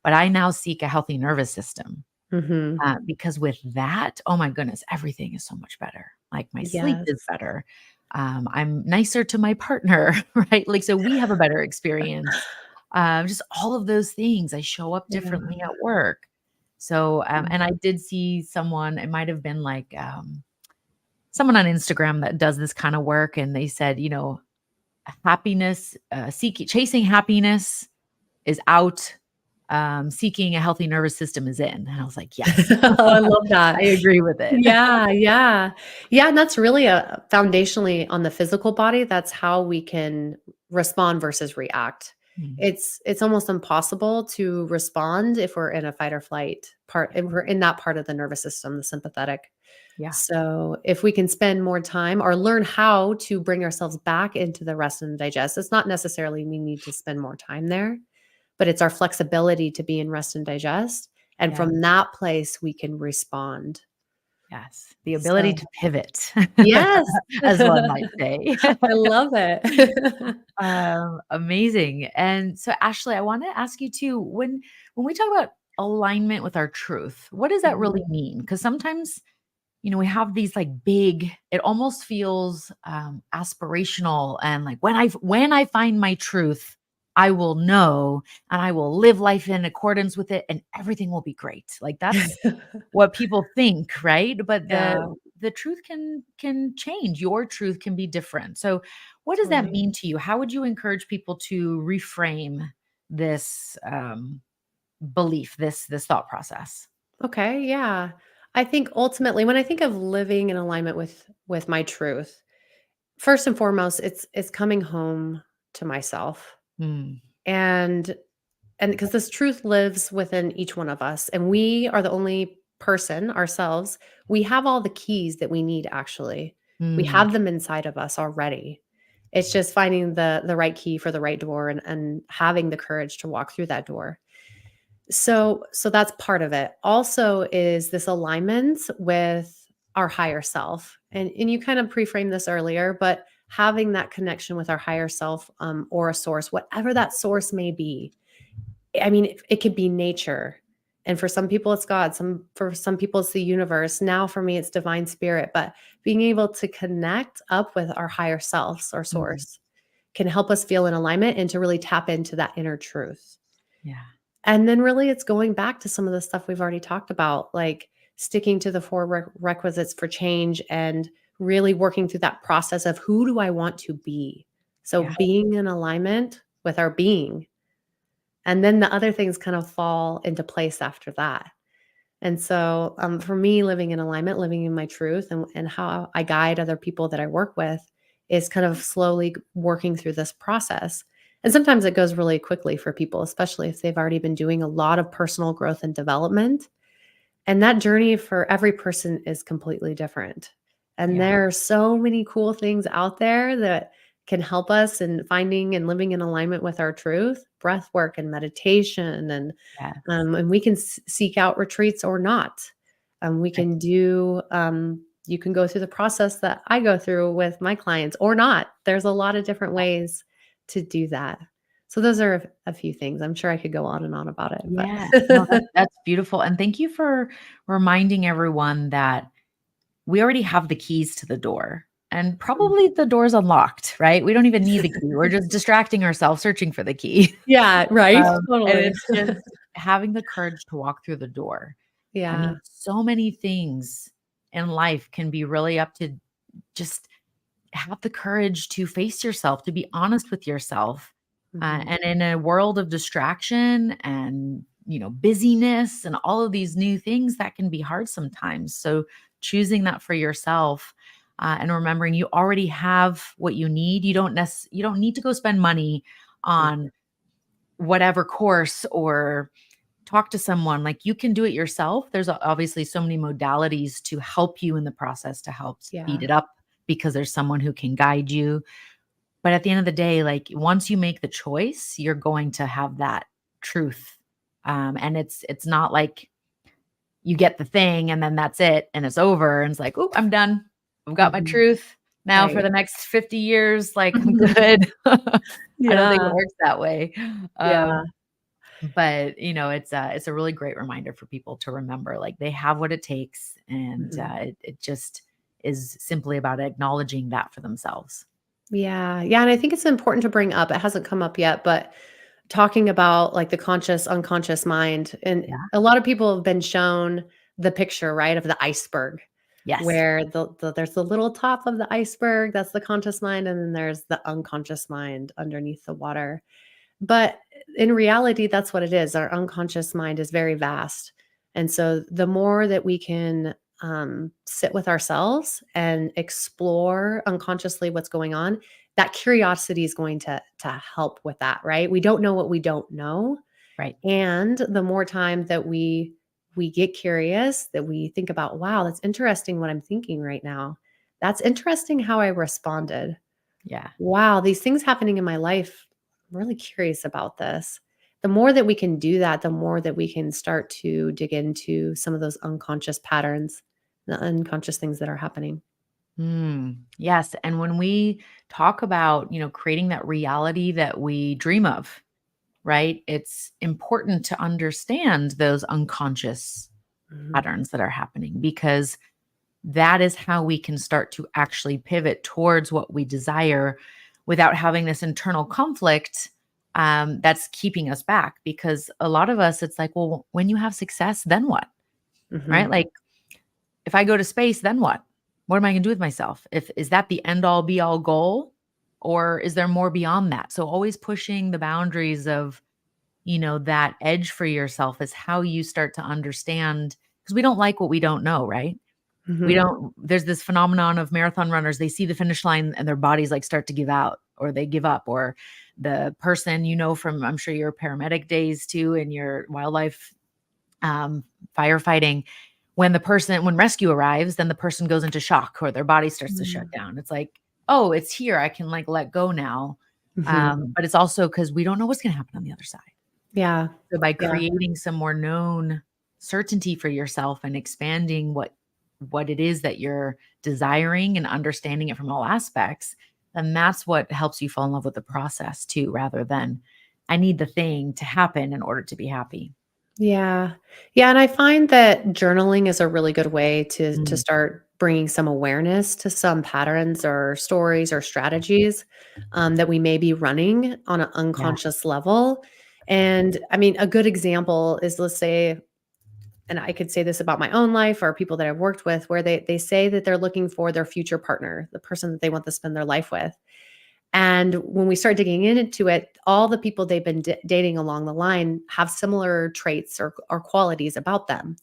But I now seek a healthy nervous system Mhm. because with that, oh my goodness, everything is so much better. Like my sleep is Yes. better. I'm nicer to my partner, right? Like, so we have a better experience. Just all of those things. I show up Yeah. differently at work. So, Mhm. and I did see someone, it might have been like someone on Instagram that does this kind of work. And they said, happiness, chasing happiness is out. Seeking a healthy nervous system is in. And I was like, yes, I love that. I agree with it. Yeah, yeah. Yeah, and that's really foundationally on the physical body, that's how we can respond versus react. Mm. It's almost impossible to respond if we're in a fight or flight part, if we're in that part of the nervous system, the sympathetic. Yeah. So if we can spend more time or learn how to bring ourselves back into the rest and digest, it's not necessarily we need to spend more time there, but it's our flexibility to be in rest and digest. And Yeah. from that place, we can respond. Yes. The ability So to pivot, yes, as one might say. I love it. Amazing. And so, Ashley, I want to ask you too, when we talk about alignment with our truth, what does that Mhm. really mean? Because sometimes, we have these like big, it almost feels aspirational, and like when I find my truth, I will know and I will live life in accordance with it and everything will be great. Like that's what people think, right? But the Yeah, the truth can change. Your truth can be different. So what does that totally. mean to you? How would you encourage people to reframe this belief, this thought process? Okay, yeah. I think ultimately when I think of living in alignment with my truth, first and foremost, it's coming home to myself. Mm, And because this truth lives within each one of us and we are the only person ourselves, we have all the keys that we need actually. We mm, have them inside of us already. It's just finding the right key for the right door and having the courage to walk through that door. So that's part of it. Also is this alignment with our higher self. And you kind of pre-framed this earlier, but having that connection with our higher self or a source, whatever that source may be. I mean, it could be nature. And for some people it's God, for some people it's the universe. Now for me it's divine spirit, but being able to connect up with our higher selves or mm, source can help us feel in alignment and to really tap into that inner truth. yeah, And then really it's going back to some of the stuff we've already talked about, like sticking to the four requisites for change and really working through that process of who do I want to be? So yeah, being in alignment with our being. And then the other things kind of fall into place after that. And so for me, living in alignment, living in my truth and how I guide other people that I work with is kind of slowly working through this process. And sometimes it goes really quickly for people, especially if they've already been doing a lot of personal growth and development. And that journey for every person is completely different. And yeah, there are so many cool things out there that can help us in finding and living in alignment with our truth, breath work and meditation yes, and we can seek out retreats or not. We right, can do, you can go through the process that I go through with my clients or not. There's a lot of different ways to do that. So those are a few things. I'm sure I could go on and on about it, but yeah. No, that's beautiful. And thank you for reminding everyone that we already have the keys to the door. And probably the door's unlocked, right? We don't even need the key. We're just distracting ourselves searching for the key. yeah, right. And Totally. it's just having the courage to walk through the door. I Yeah. mean, so many things in life can be really up to just have the courage to face yourself, to be honest with yourself. Mhm. And in a world of distraction and, busyness and all of these new things, that can be hard sometimes. So choosing that for yourself, and remembering you already have what you need. You don't need to go spend money on whatever course or talk to someone. Like, you can do it yourself. There's obviously so many modalities to help you in the process, to help speed Yeah. it up, because there's someone who can guide you. But at the end of the day, like, once you make the choice, you're going to have that truth. And it's not like you get the thing and then that's it and it's over and it's like, "Oh, I'm done. I've got my Mhm. truth. Now for Right. the next 50 years, like, I'm good." I don't think it Yeah. works that way. Yeah. But, it's a really great reminder for people to remember, like, they have what it takes, and, Mhm. it just is simply about acknowledging that for themselves. Yeah. Yeah, and I think it's important to bring up, it hasn't come up yet, but talking about, like, the conscious, unconscious mind, and Yeah. a lot of people have been shown the picture, right, of the iceberg, Yes. where there's the little top of the iceberg, that's the conscious mind, and then there's the unconscious mind underneath the water. But in reality, that's what it is. Our unconscious mind is very vast. And so the more that we can sit with ourselves and explore unconsciously what's going on, that curiosity is going to help with that, right? We don't know what we don't know. Right. And the more time that we get curious, that we think about, wow, that's interesting what I'm thinking right now. That's interesting how I responded. Yeah. Wow, these things happening in my life, I'm really curious about this. The more that we can do that, the more that we can start to dig into some of those unconscious patterns, the unconscious things that are happening. Yes. And when we talk about, creating that reality that we dream of, right? It's important to understand those unconscious Mhm. patterns that are happening, because that is how we can start to actually pivot towards what we desire without having this internal conflict that's keeping us back. Because a lot of us, it's like, well, when you have success, then what? Right? Mhm. Like, if I go to space, then what? What am I going to do with myself? If is that the end all be all goal, or is there more beyond that? So always pushing the boundaries of, that edge for yourself is how you start to understand, because we don't like what we don't know, right? We Mhm. don't There's this phenomenon of marathon runners, they see the finish line and their bodies like start to give out, or they give up, or the person, from, I'm sure, your paramedic days too, and your wildlife um, firefighting, when rescue arrives, then the person goes into shock or their body starts to shut Mm. down. It's like, oh, it's here. I can like let go now. Mhm. But it's also because we don't know what's going to happen on the other side. Yeah. So by Yeah. creating some more known certainty for yourself and expanding what it is that you're desiring and understanding it from all aspects, then that's what helps you fall in love with the process too, rather than I need the thing to happen in order to be happy. Yeah. Yeah, and I find that journaling is a really good way to Mm, start bringing some awareness to some patterns or stories or strategies, that we may be running on an yeah. unconscious level. And I mean, a good example is, let's say, and I could say this about my own life or people that I've worked with, where they say that they're looking for their future partner, the person that they want to spend their life with. And when we start digging into it, all the people they've been dating along the line have similar traits or qualities about them.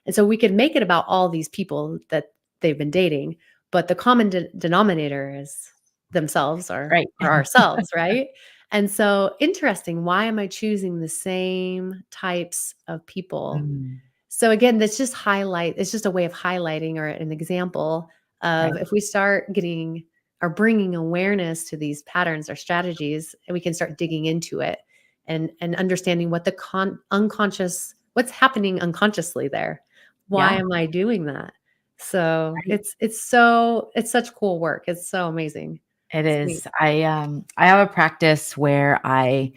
And so we could make it about all these people that they've been dating, but the common denominator is themselves, Right. or ourselves, right? And so interesting, why am I choosing the same types of people? Mm, So again, it's just a way of highlighting or an example of, right. if we start getting or bringing awareness to these patterns or strategies, and we can start digging into it and understanding what the unconscious, what's happening unconsciously there. Why Yeah. am I doing that? So Right. it's such cool work. It's so amazing. It It's neat. is. I have a practice where I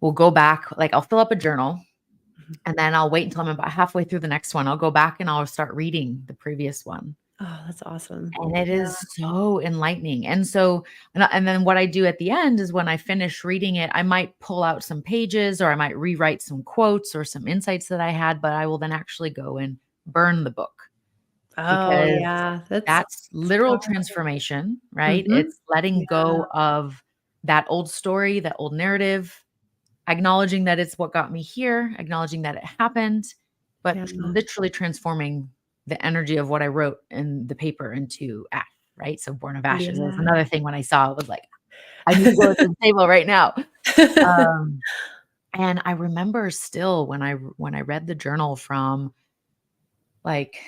will go back, like I'll fill up a journal Mhm. and then I'll wait until I'm about halfway through the next one. I'll go back and I'll start reading the previous one. Oh, that's awesome. And it Yeah. is so enlightening. And so, and then what I do at the end is when I finish reading it, I might pull out some pages or I might rewrite some quotes or some insights that I had, but I will then actually go and burn the book, Oh, because yeah. That's that's literal transformation, right? Mhm. It's letting Yeah. go of that old story, that old narrative, acknowledging that it's what got me here, acknowledging that it happened, but Yeah. literally transforming the energy of what I wrote in the paper into ash, right? So Born of Ashes is Yeah. another thing when I saw it was like, I need to go to the table right now. Um, and I remember still when I read the journal from like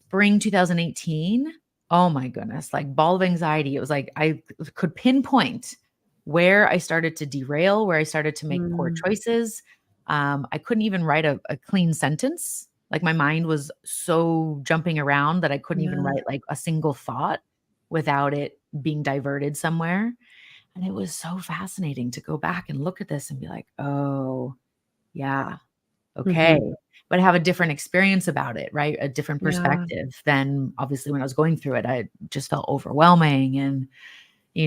spring 2018. Oh my goodness, like ball of anxiety. It was like I could pinpoint where I started to derail, where I started to make poor Mm, choices. I couldn't even write a clean sentence. Like my mind was so jumping around that I couldn't even yeah. write like a single thought without it being diverted somewhere. And it was so fascinating to go back and look at this and be like, oh, yeah, okay, Mhm. but have a different experience about it, right? A different Yeah. perspective than obviously when I was going through it. I just felt overwhelming and,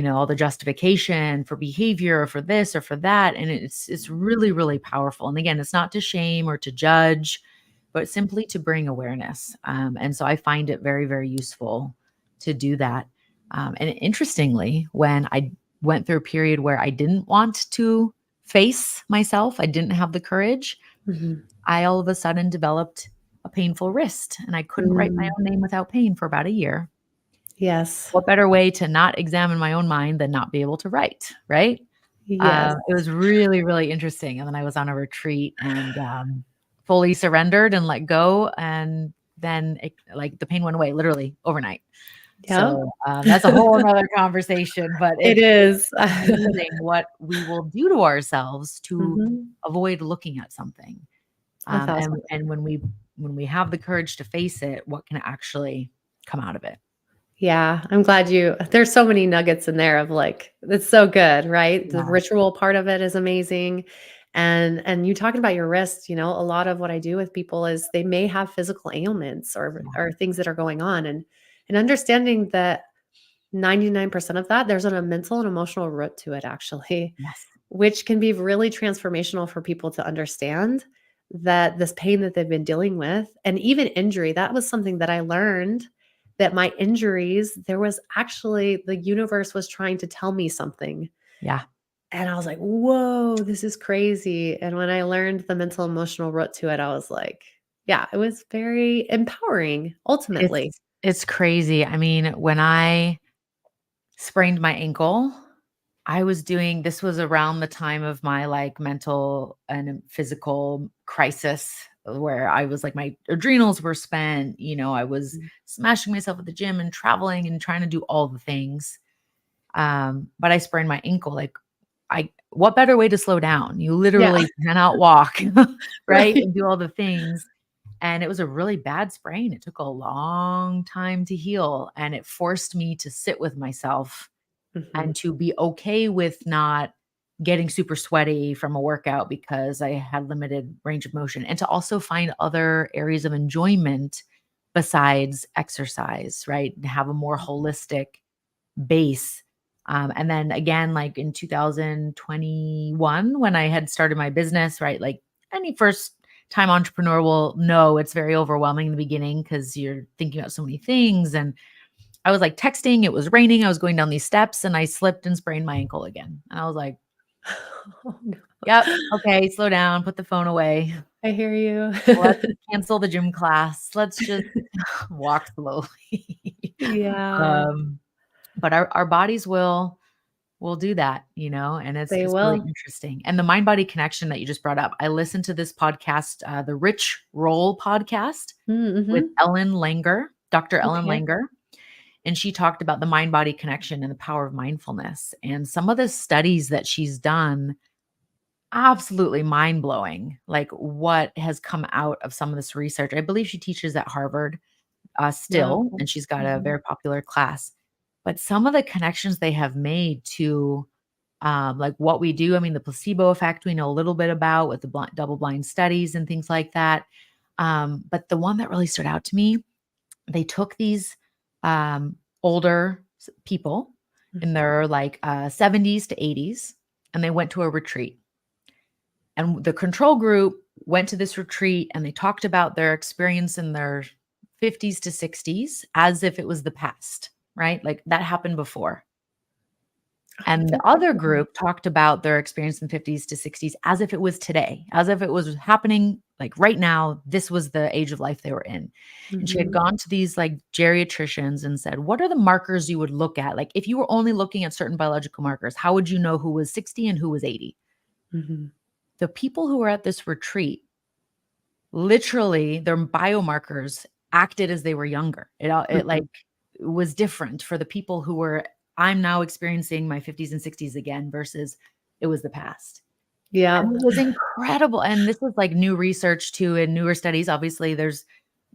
all the justification for behavior or for this or for that. And it's really, really powerful. And again, it's not to shame or to judge, but simply to bring awareness. And so I find it very, very useful to do that. And interestingly, when I went through a period where I didn't want to face myself, I didn't have the courage, Mhm. I all of a sudden developed a painful wrist and I couldn't write my Mm, own name without pain for about a year. Yes. What better way to not examine my own mind than not be able to write, right? Yes. It was really, really interesting. And then I was on a retreat and fully surrendered and let go. And then like the pain went away literally overnight. Yeah. So that's a whole other conversation, but It it's is. amazing what we will do to ourselves to Mhm. avoid looking at something. A thousand. And when we have the courage to face it, what can actually come out of it? Yeah, I'm glad there's so many nuggets in there of like it's so good, right? The Yeah, ritual part of it is amazing. And you talking about your wrist, a lot of what I do with people is they may have physical ailments yeah, or things that are going on and understanding that 99% of that there's a mental and emotional root to it actually, yes, which can be really transformational for people to understand that this pain that they've been dealing with and even injury, that was something that I learned that my injuries, there was actually the universe was trying to tell me something. yeah. And I was like, whoa, this is crazy. And when I learned the mental emotional root to it, I was like, yeah, it was very empowering ultimately. It's crazy. I mean, when I sprained my ankle, I was doing this was around the time of my like mental and physical crisis where I was like my adrenals were spent, I was Mm. smashing myself at the gym and traveling and trying to do all the things. But I sprained my ankle. Like what better way to slow down? You Yeah. literally cannot walk, right? Right. And do all the things. And it was a really bad sprain. It took a long time to heal. And it forced me to sit with myself Mhm. and to be okay with not getting super sweaty from a workout because I had limited range of motion, and to also find other areas of enjoyment besides exercise, right? To have a more holistic base. And then again, like in 2021, when I had started my business, right? Like any first time entrepreneur will know it's very overwhelming in the beginning because you're thinking about so many things. And I was like texting, it was raining, I was going down these steps and I slipped and sprained my ankle again. And I was like, Oh, no. yep, okay, slow down, put the phone away. I hear you. Let's cancel the gym class. Let's just walk slowly. Yeah, um, but our bodies will do that, and they it's really will. interesting. And the mind body connection that you just brought up, I listened to this podcast, the Rich Roll podcast with Mhm. Ellen Langer, Dr. Ellen Okay. Langer. And she talked about the mind body connection and the power of mindfulness. And some of the studies that she's done, absolutely mind blowing. Like what has come out of some of this research. I believe she teaches at Harvard Wow. still, and she's got a Mhm. very popular class. But some of the connections they have made to like what we do, I mean, the placebo effect, we know a little bit about with the double blind studies and things like that. But the one that really stood out to me, they took these older people in Mhm. their like 70s to 80s and they went to a retreat. And the control group went to this retreat and they talked about their experience in their 50s to 60s as if it was the past, right? Like that happened before. Oh, And the that's other interesting. group talked about their experience in 50s to 60s as if it was today, as if it was happening like right now. This was the age of life they were in. And she had Mhm. gone to these like geriatricians and said, what are the markers you would look at? Like if you were only looking at certain biological markers, how would you know who was 60 and who was 80? Mhm. The people who were at this retreat, literally their biomarkers acted as they were younger. It like Mhm. was different for the people who were, I'm now experiencing my 50s and 60s again versus it was the past. And Yep. it was incredible. And this is like new research too and newer studies. Obviously, there's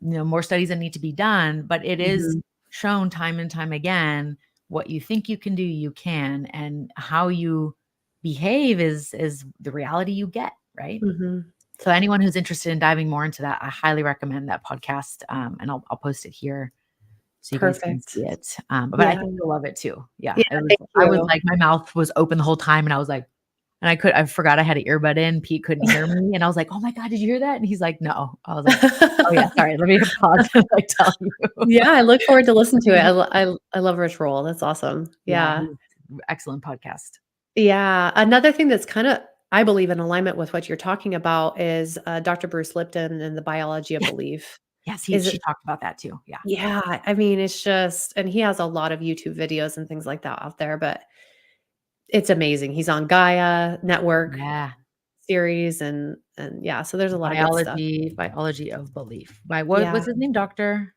more studies that need to be done, but it is Mhm. shown time and time again what you think you can do, you can, and how you behave is the reality you get, right? Mhm. So anyone who's interested in diving more into that, I highly recommend that podcast. And I'll post it here so you guys can Perfect. see it. But I Yeah. think you'll love it too. Yeah, Yeah, thank I was you. like, my mouth was open the whole time, and I was like, and I forgot I had an earbud in. Pete couldn't hear me, and I was like, "Oh my god, did you hear that?" And he's like, "No." I was like, "Oh yeah, sorry. Let me pause and like tell you." Yeah, I look forward to listen to it. I love Rich Roll. That's awesome. Yeah, Yeah. he's excellent podcast. Yeah. Another thing that's kinda I believe in alignment with what you're talking about is, Dr. Bruce Lipton and the biology of Yeah, belief. Yes, Is she it talked about that too. Yeah. Yeah, I mean, it's just and he has a lot of YouTube videos and things like that out there, but it's amazing. He's on Gaia Network Yeah. series and yeah, so there's a lot of good stuff. Biology of belief. By Yeah. what's his name? Dr.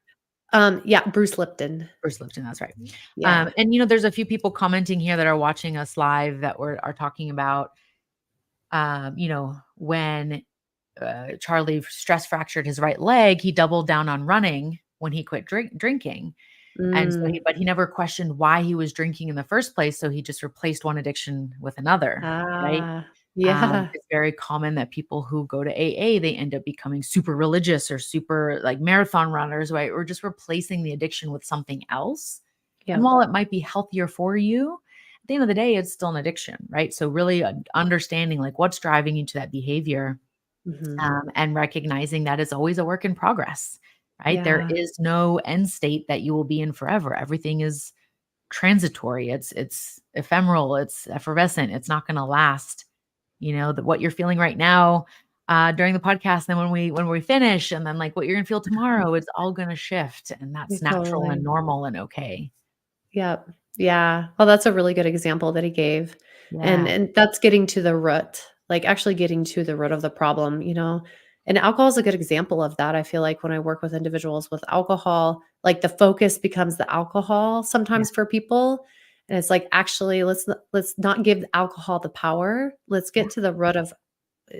Yeah, Bruce Lipton. Bruce Lipton, that's right. Yeah. And there's a few people commenting here that are watching us live that are talking about, when Charlie stress fractured his right leg, he doubled down on running when he quit drinking. And so Mm. but he never questioned why he was drinking in the first place. So he just replaced one addiction with another, right? Yeah. It's very common that people who go to AA, they end up becoming super religious or super like marathon runners, right? Or just replacing the addiction with something else. And Yep. while it might be healthier for you, at the end of the day, it's still an addiction, right? So really understanding like what's driving you to that behavior, Mhm. and recognizing that it's always a work in progress, right? There Yeah. is no end state that you will be in forever. Everything is transitory. It's ephemeral. It's effervescent. It's not going to last. What you're feeling right now during the podcast, then when we finish, and then like what you're gonna feel tomorrow, it's all gonna shift, and Yeah, that's natural and totally. normal and okay. Yep. Yeah. Well, that's a really good example that he gave. Yeah, And that's getting to the root, like actually getting to the root of the problem, you know. And alcohol is a good example of that. I feel like when I work with individuals with alcohol, like the focus becomes the alcohol yeah, sometimes for people. And it's like actually let's not give alcohol the power. Let's yeah, get to the root of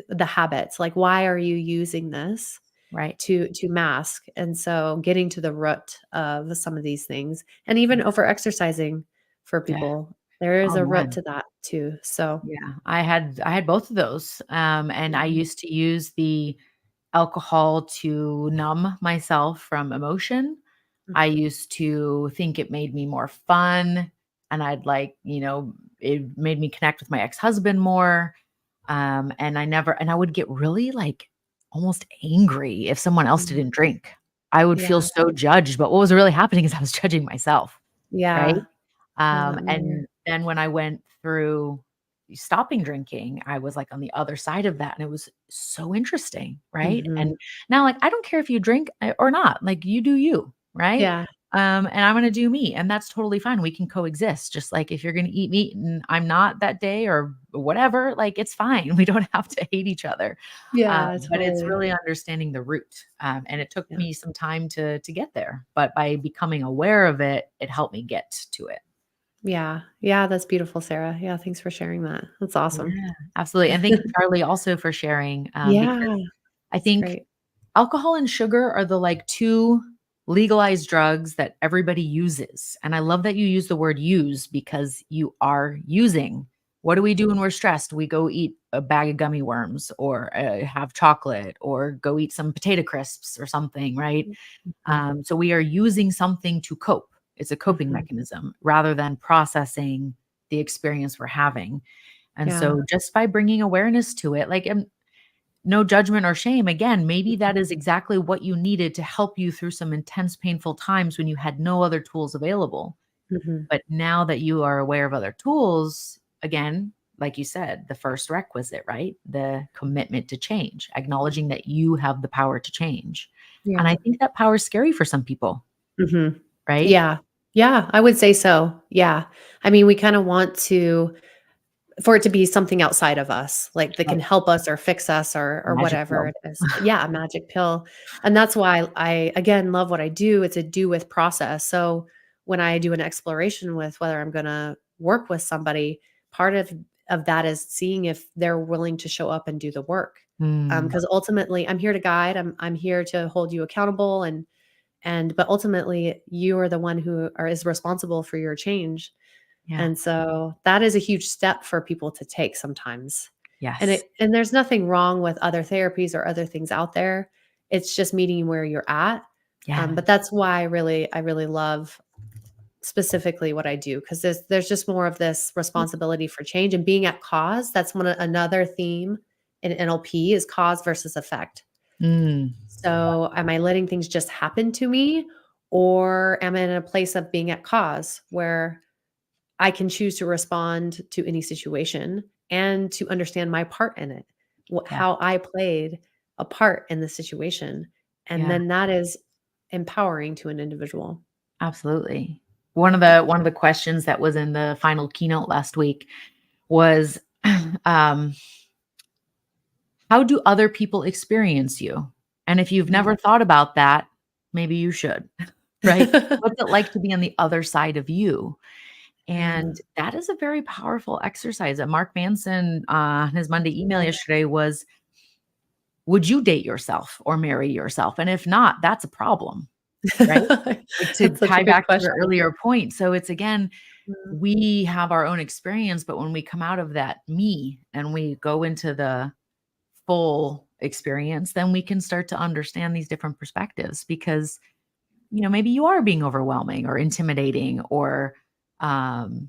the habits. Like why are you using this? right. To mask. And so getting to the root of some of these things and even Yeah, over exercising for yeah. people, there is Oh, a root man. to that too. So, Yeah, I had both of those, and I mhm, used to use the alcohol to numb myself from emotion. I mhm, used to think it made me more fun, and it made me connect with my ex-husband more. And I would get really like almost angry if someone else mhm. didn't drink. I would feel Yeah. so judged, but what was really happening is I was judging myself, right? Yeah. Feel that more. And then when I went through stopping drinking, I was like on the other side of that, and it was so interesting, right? Mhm. And now, like, I don't care if you drink or not, like, you do you, right? Yeah. And I'm gonna do me, and that's totally fine. We can coexist. Just like if you're gonna eat meat and I'm not that day or whatever, like it's fine. We don't have to hate each other. Yeah, But it's totally. really understanding the root. And it took Yeah. me some time to get there. But by becoming aware of it, it helped me get to it. Yeah. Yeah, that's beautiful, Sarah. Yeah, thanks for sharing that. That's awesome. Yeah, absolutely. And thank you, Charlie, also for sharing, because Yeah, I it's think great. alcohol and sugar are the like two legalized drugs that everybody uses. And I love that you use the word use because you are using. What do we do when we're stressed? We go eat a bag of gummy worms or have chocolate or go eat some potato crisps or something, right? Mhm. So we are using something to cope. It's a coping Mhm. mechanism rather than processing the experience we're having. And Yeah. so just by bringing awareness to it, like, no judgment or shame, again, maybe that is exactly what you needed to help you through some intense, painful times when you had no other tools available. Mhm. But now that you are aware of other tools, again, like you said, the first requisite, right? The commitment to change, acknowledging that you have the power to change. And Yeah. I think that power is scary for some people, Mhm. right? Yeah. Yeah, I would say so. Yeah. I mean, we kinda want to for it to be something outside of us, like, that can Right. help us or fix us or Magic whatever pill. it is. Yeah, a magic pill, and that's why I, again, love what I do. It's a do with process, so when I do an exploration with whether I'm gonna work with somebody, part of that is seeing if they're willing to show up and do the work. Mm, Because ultimately, I'm here to guide, I'm here to hold you accountable and but ultimately, you are the one who is responsible for your change. yeah. And so that is a huge step for people to take sometimes. Yes. And there's nothing wrong with other therapies or other things out there. It's just meeting where you're at. Yeah. But that's why I really love specifically what I do because there's just more of this responsibility for change and being at cause. That's another theme in NLP is cause versus effect. Mm, So, am I letting things just happen to me, or am I in a place of being at cause where I can choose to respond to any situation and to understand my part in it, yeah. how I played a part in the situation, And Yeah, then that is empowering to an individual. absolutely. One of the questions that was in the final keynote last week was, um, how do other people experience you? And if you've Mm. never thought about that, maybe you should, right? What's it like to be on the other side of you? Yeah. And that is a very powerful exercise. That Mark Manson, his Monday email Yeah. yesterday was, would you date yourself or marry yourself? And if not, that's a problem, right? Like, to That's such a tie good back to the question. earlier point. So it's, again, Yeah. we have our own experience, but when we come out of that me and we go into the full experience, then we can start to understand these different perspectives, because, maybe you are being overwhelming or intimidating or um,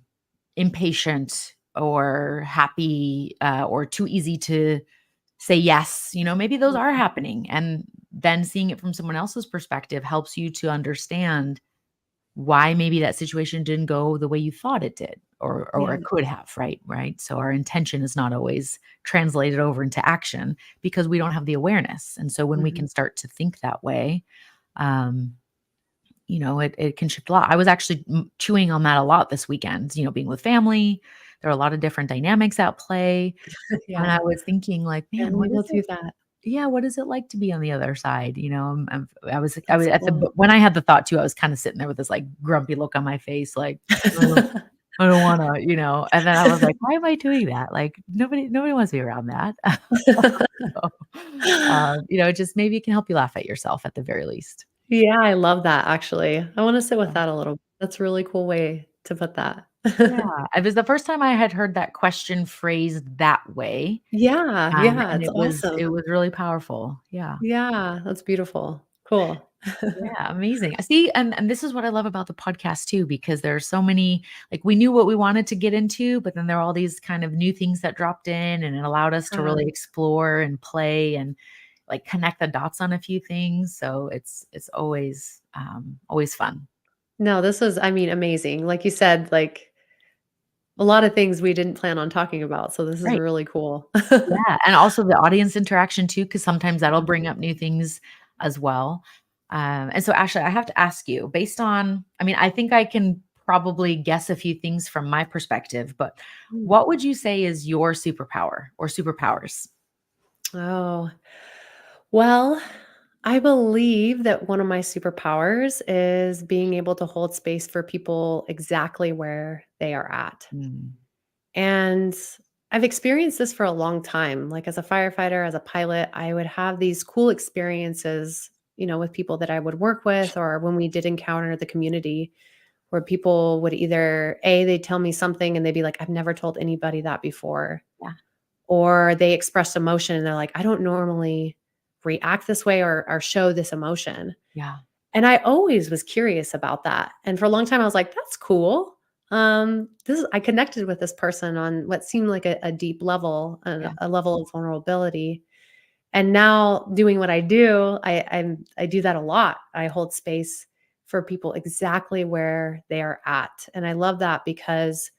impatient or happy, or too easy to say yes. Maybe those are happening. And then seeing it from someone else's perspective helps you to understand why maybe that situation didn't go the way you thought it did, or Yeah. it could have, right? So our intention is not always translated over into action because we don't have the awareness. And so when we Mhm. can start to think that way, um, it can shift a lot. I was actually chewing on that a lot this weekend, being with family. There are a lot of different dynamics at play. And Yeah. I was thinking, like, Yeah, man, we what go is it? through that. Yeah, what is it like to be on the other side? I was That's at the cool. when I had the thought too, I was kind of sitting there with this, like, grumpy look on my face, like, "Oh, I don't wanna," and then I was like, "Why am I doing that?" Like, nobody wants to be around that. So, just maybe it can help you laugh at yourself at the very least. Yeah, I love that actually. I wanna sit with Yeah. that a little. That's a really cool way to put that. Yeah, it was the first time I had heard that question phrased that way, Yeah, yeah, and it's it awesome. was really powerful. Yeah. Yeah, that's beautiful. Cool. Yeah, amazing. See, and this is what I love about the podcast too, because there are so many, like, we knew what we wanted to get into, but then there are all these kind of new things that dropped in, and it allowed us to really explore and play and, like, connect the dots on a few things. So it's always fun. No, this is, I mean, amazing. Like you said, like, a lot of things we didn't plan on talking about, so this is Right. really cool. Yeah, and also the audience interaction too, because sometimes that'll Yeah. bring up new things as well. And so, Ashley, I have to ask you, based on, I mean, I think I can probably guess a few things from my perspective, but Mm. what would you say is your superpower or superpowers? Oh, well, I believe that one of my superpowers is being able to hold space for people exactly where they are at. Mm, And I've experienced this for a long time. Like as a firefighter, as a pilot, I would have these cool experiences, with people that I would work with, or when we did encounter the community, where people would either they'd tell me something and they'd be like, I've never told anybody that before. yeah, Or they expressed emotion and they're like, I don't normally react this way or show this emotion. yeah, And I always was curious about that. And for a long time, I was like, that's cool. I connected with this person on what seemed like a deep level, yeah, a level of vulnerability. And now doing what I do, I do that a lot. I hold space for people exactly where they are at. And I love that because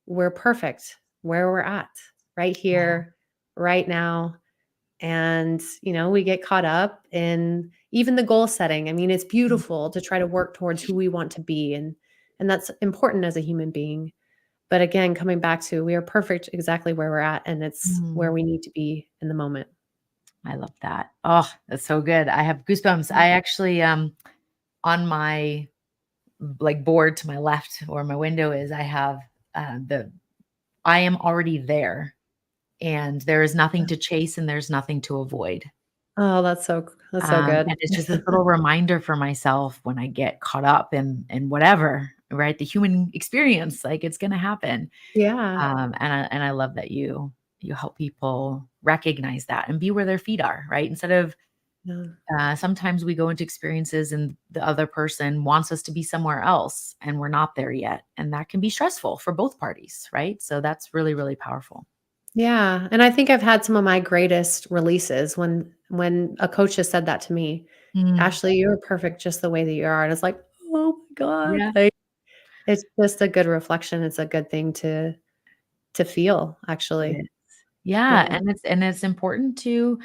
we're perfect where we're at, right yeah, here, right now. And, we get caught up in even the goal setting. I mean, it's mm, beautiful to try to work towards who we want to be, and that's important as a human being. But again, coming back to we are perfect exactly where we're at, and it's where mm. we need to be in the moment. I love that. Oh, that's so good. I have goosebumps. Mm. I actually, on my, like, board to my left where my window is, I have the I am already there, and there is nothing to chase and there's nothing to avoid. Oh, that's so good. And it's just this little reminder for myself when I get caught up in whatever, right? The human experience, like, it's gonna happen. Yeah. And I love that you help people recognize that and be where their feet are, right? Instead of, Yeah. sometimes we go into experiences and the other person wants us to be somewhere else and we're not there yet, and that can be stressful for both parties, right? So that's really, really powerful. Yeah, and I think I've had some of my greatest releases when a coach has said that to me, Mm, "Ashley, you're perfect just the way that you are," and it's like, "Oh my god." yeah, Like, it's just a good reflection, it's a good thing to feel, it actually. is. Yeah, Yeah. and it's important to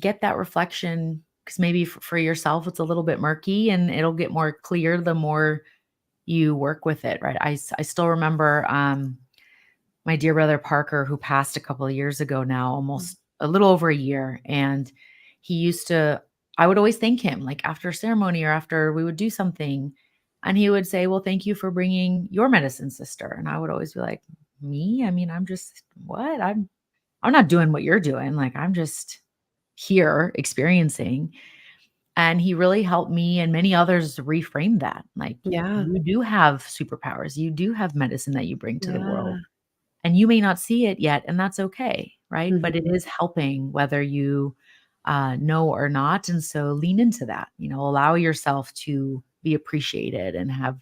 get that reflection, because maybe for yourself, it's a little bit murky and it'll get more clear the more you work with it, right? I still remember my dear brother Parker, who passed a couple of years ago now, almost a little over a year. And he used to, I would always thank him like after a ceremony or after we would do something. And he would say, well, thank you for bringing your medicine, sister. And I would always be like, me? I mean, I'm just, what? I'm not doing what you're doing. Like, I'm just here experiencing. And he really helped me and many others reframe that. Like, Yeah. you do have superpowers. You do have medicine that you bring to the world. Yeah. And you may not see it yet, and that's okay, right? But it Mhm. is helping whether you know or not. And so lean into that, allow yourself to be appreciated and have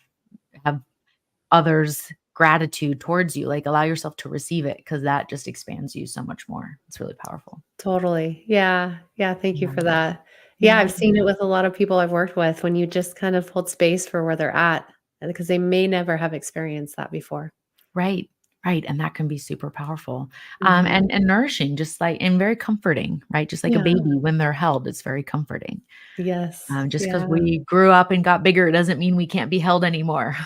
others' gratitude towards you. Like allow yourself to receive it because that just expands you so much more. It's really powerful. Totally. Yeah. Yeah, thank you Yeah. for that. Yeah, Yeah. I've seen it with a lot of people I've worked with when you just kind of hold space for where they're at, because they may never have experienced that before. Right. Right. And that can be super powerful. Mhm. And nourishing, just like and very comforting, right? Just like a Yeah. baby when they're held, it's very comforting. Yes. Just because Yeah. we grew up and got bigger doesn't mean we can't be held anymore.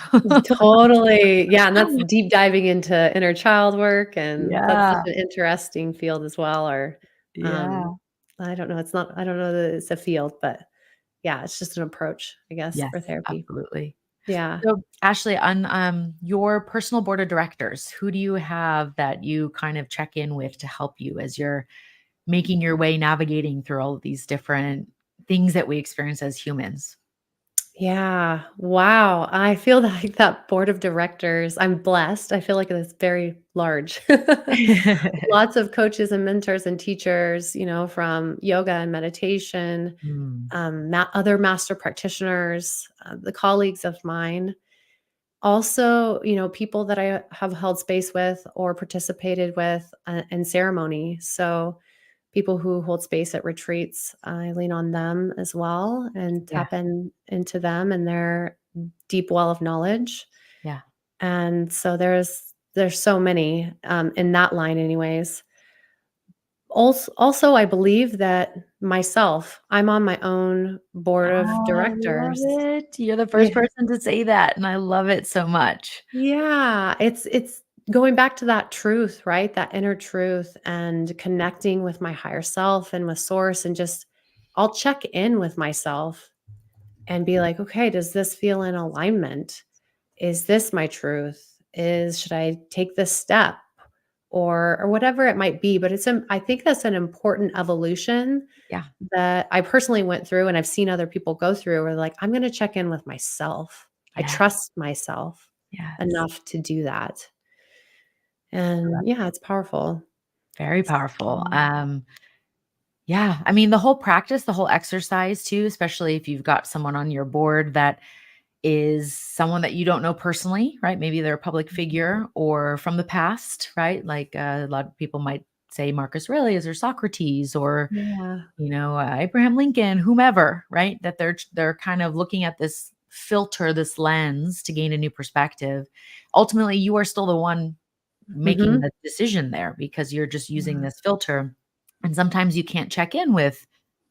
Totally. Yeah, and that's deep diving into inner child work, and that's such Yeah. an interesting field as well, or, Yeah. um, I don't know, I don't know that it's a field, but yeah, it's just an approach, I guess, Yes, for therapy. absolutely. Yeah. So, Ashley, on, your personal board of directors, who do you have that you kind of check in with to help you as you're making your way navigating through all of these different things that we experience as humans? Yeah. Wow. I feel like that board of directors, I'm blessed. I feel like it's very large. Lots of coaches and mentors and teachers, from yoga and meditation, Mm, other master practitioners, the colleagues of mine. Also, people that I have held space with or participated with in ceremony. So, people who hold space at retreats, I lean on them as well and yeah, tap into them and their deep well of knowledge. yeah. And so there's so many in that line, anyways. Also, I believe that myself, I'm on my own board of I love directors. it. You're the first Yeah. person to say that, and I love it so much. Yeah, it's going back to that truth, right? That inner truth and connecting with my higher self and with source, and just I'll check in with myself and be like, "Okay, does this feel in alignment? Is this my truth? Should I take this step?" Or whatever it might be, but I think that's an important evolution Yeah. that I personally went through and I've seen other people go through, where like, I'm gonna check in with myself. I Yeah. trust myself Yes. enough to do that. And yeah, it's powerful. Very powerful. Mm. Yeah, I mean, the whole practice, the whole exercise too, especially if you've got someone on your board that is someone that you don't know personally, right? Maybe they're a public figure or from the past, right? Like a lot of people might say Marcus Aurelius or Socrates or Yeah. Abraham Lincoln, whomever, right? That they're kind of looking at this filter, this lens to gain a new perspective. Ultimately, you are still the one making Mhm. the decision there because you're just using Yeah. this filter. And sometimes you can't check in with,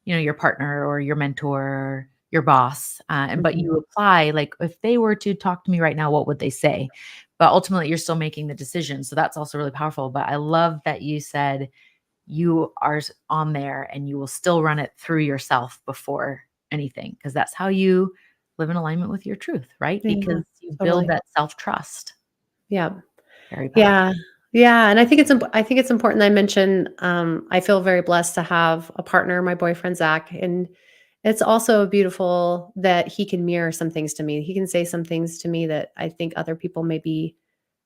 your partner or your mentor, or your boss. But Mhm. you apply, like if they were to talk to me right now, what would they say? But ultimately, you're still making the decision. So that's also really powerful. But I love that you said you are on there and you will still run it through yourself before anything because that's how you live in alignment with your truth, right? Yeah, Because you build totally. that self trust. Yeah. Very powerful. Yeah. Yeah, and I think it's important that I mention, I feel very blessed to have a partner, my boyfriend, Zach, and it's also beautiful that he can mirror some things to me. He can say some things to me that I think other people maybe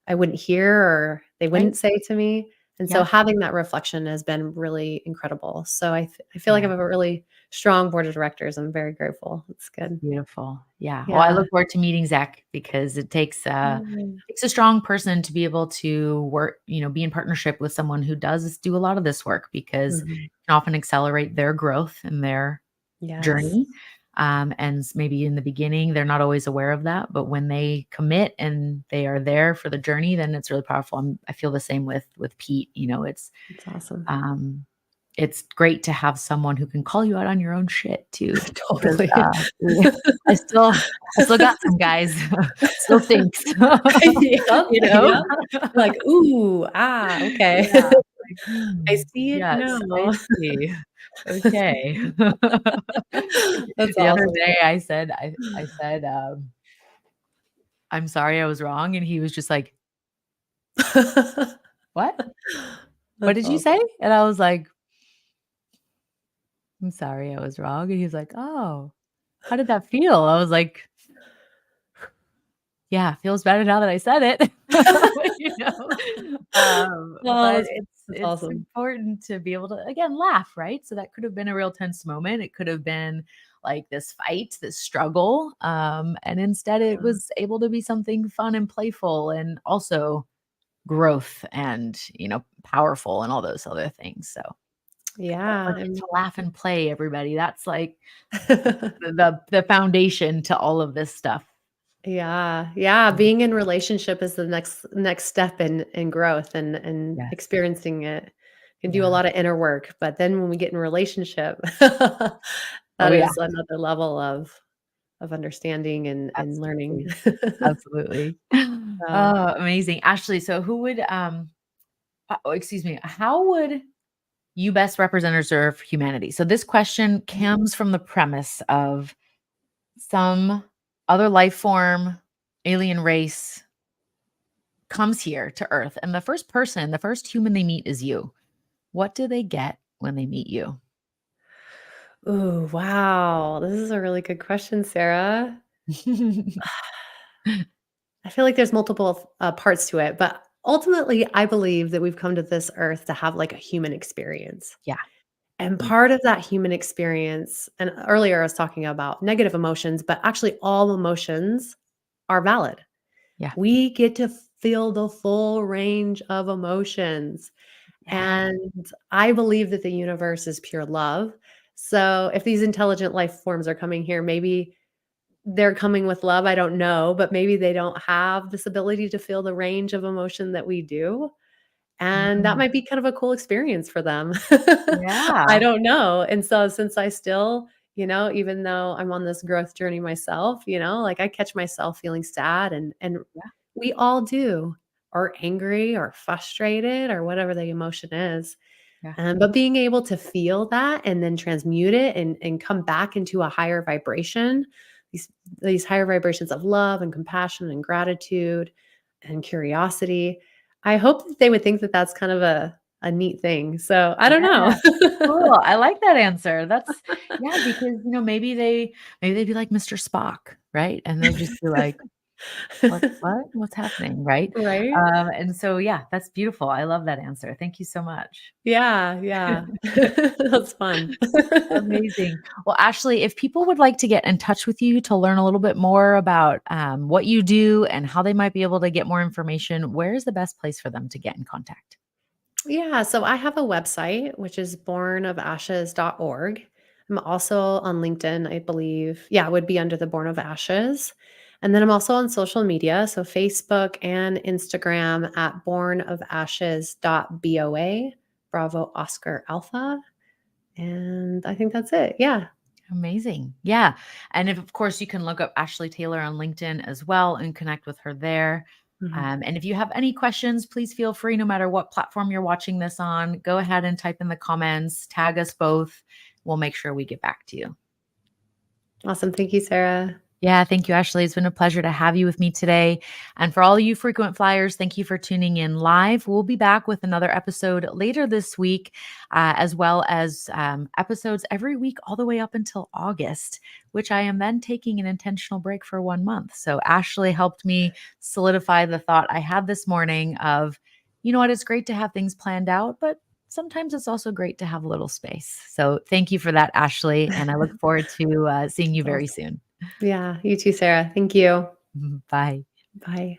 I wouldn't hear or they Right? wouldn't say to me, and so Yeah. having that reflection has been really incredible. So I feel like I Yeah. have a really strong board of directors. I'm very grateful. It's good. Beautiful. Yeah. Well, I Yeah. look forward to meeting Zach because it Yeah. takes a strong person to be able to work, be in partnership with someone who does do a lot of this work because it Mhm. can often accelerate their growth and their Yes. journey. And maybe in the beginning, they're not always aware of that, but when they commit and they are there for the journey, then it's really powerful. I feel the same with Pete. It's awesome. Um, it's great to have someone who can call you out on your own shit too. Because, Totally. I still got some guys, still stinks, Yep, you know? yep. Like, "Ooh, okay. Yeah, like, I see it yes, I now." see. Okay. That's The other awesome. day I said, "I'm sorry I was wrong," and he was just like, "What? What That's did you say?" awesome. And I was like, "I'm sorry I was wrong," and he's like, "Oh, how did that feel?" I was like, "Yeah, feels better now that I said it." You know? Oh, But that's it's awesome. important to be able to, again, laugh, right? So that could have been a real tense moment. It could have been like this fight, this struggle, and instead it was able to be something fun and playful and also growth and, powerful and all those other things. So don't Yeah, forget to laugh and play, everybody. That's like the foundation to all of this stuff. Yeah, yeah, Mhm. being in relationship is the next step in growth and Yes. experiencing it. Can do a Yeah. lot of inner work, but then when we get in relationship, Oh, that yeah. is another level of understanding and learning. Absolutely. Absolutely. Uh, Oh, amazing. Ashley, so who would, oh, excuse me, how would you best represent or serve humanity? So this question comes from the premise of some other life form, alien race comes here to Earth, and the first human they meet is you. What do they get when they meet you? Ooh, wow, this is a really good question, Sarah. I feel like there's multiple, parts to it, but ultimately, I believe that we've come to this earth to have, like, a human experience. Yeah. And Mm. part of that human experience and earlier I was talking about negative emotions, but actually all emotions are valid. Yeah. We get to feel the full range of emotions, Yeah. and I believe that the universe is pure love. So, if these intelligent life forms are coming here, maybe they're coming with love, I don't know, but maybe they don't have this ability to feel the range of emotion that we do. And that Mm. might be kind of a cool experience for them. I Yeah. don't know, and so since I still, even though I'm on this growth journey myself, like, I catch myself feeling sad and Yeah. we all do, or angry or frustrated or whatever the emotion is, Yeah. but being able to feel that and then transmute it and come back into a higher vibration, these these higher vibrations of love and compassion and gratitude and curiosity. I hope that they would think that that's kind of a neat thing. So, I don't Yeah. know. Cool. I like that answer. That's yeah, because, maybe they'd be like Mr. Spock, right? And they'd just be like, What? What's happening?" Right? Right? And so, yeah, that's beautiful. I love that answer. Thank you so much. Yeah, yeah. That's fun. Amazing. Well, Ashley, if people would like to get in touch with you to learn a little bit more about, what you do and how they might be able to get more information, where is the best place for them to get in contact? Yeah, so I have a website, which is bornofashes.org. I'm also on LinkedIn, I believe. Yeah, it would be under the Born of Ashes. And then I'm also on social media, so Facebook and Instagram at bornofashes.boa, Bravo Oscar Alpha. And I think that's it. Yeah. Amazing. Yeah. And if, of course, you can look up Ashley Taylor on LinkedIn as well and connect with her there. Mhm. And if you have any questions, please feel free, no matter what platform you're watching this on, go ahead and type in the comments, tag us both. We'll make sure we get back to you. Awesome. Thank you, Sarah. Yeah, thank you, Ashley. It's been a pleasure to have you with me today. And for all you frequent flyers, thank you for tuning in live. We'll be back with another episode later this week, as well as episodes every week all the way up until August, which I am then taking an intentional break for 1 month. So Ashley helped me solidify the thought I had this morning of, you know what, it's great to have things planned out, but sometimes it's also great to have a little space. So thank you for that, Ashley. And I look forward to seeing you That's very awesome. soon. Yeah, you too, Sarah. Thank you. Bye. Bye.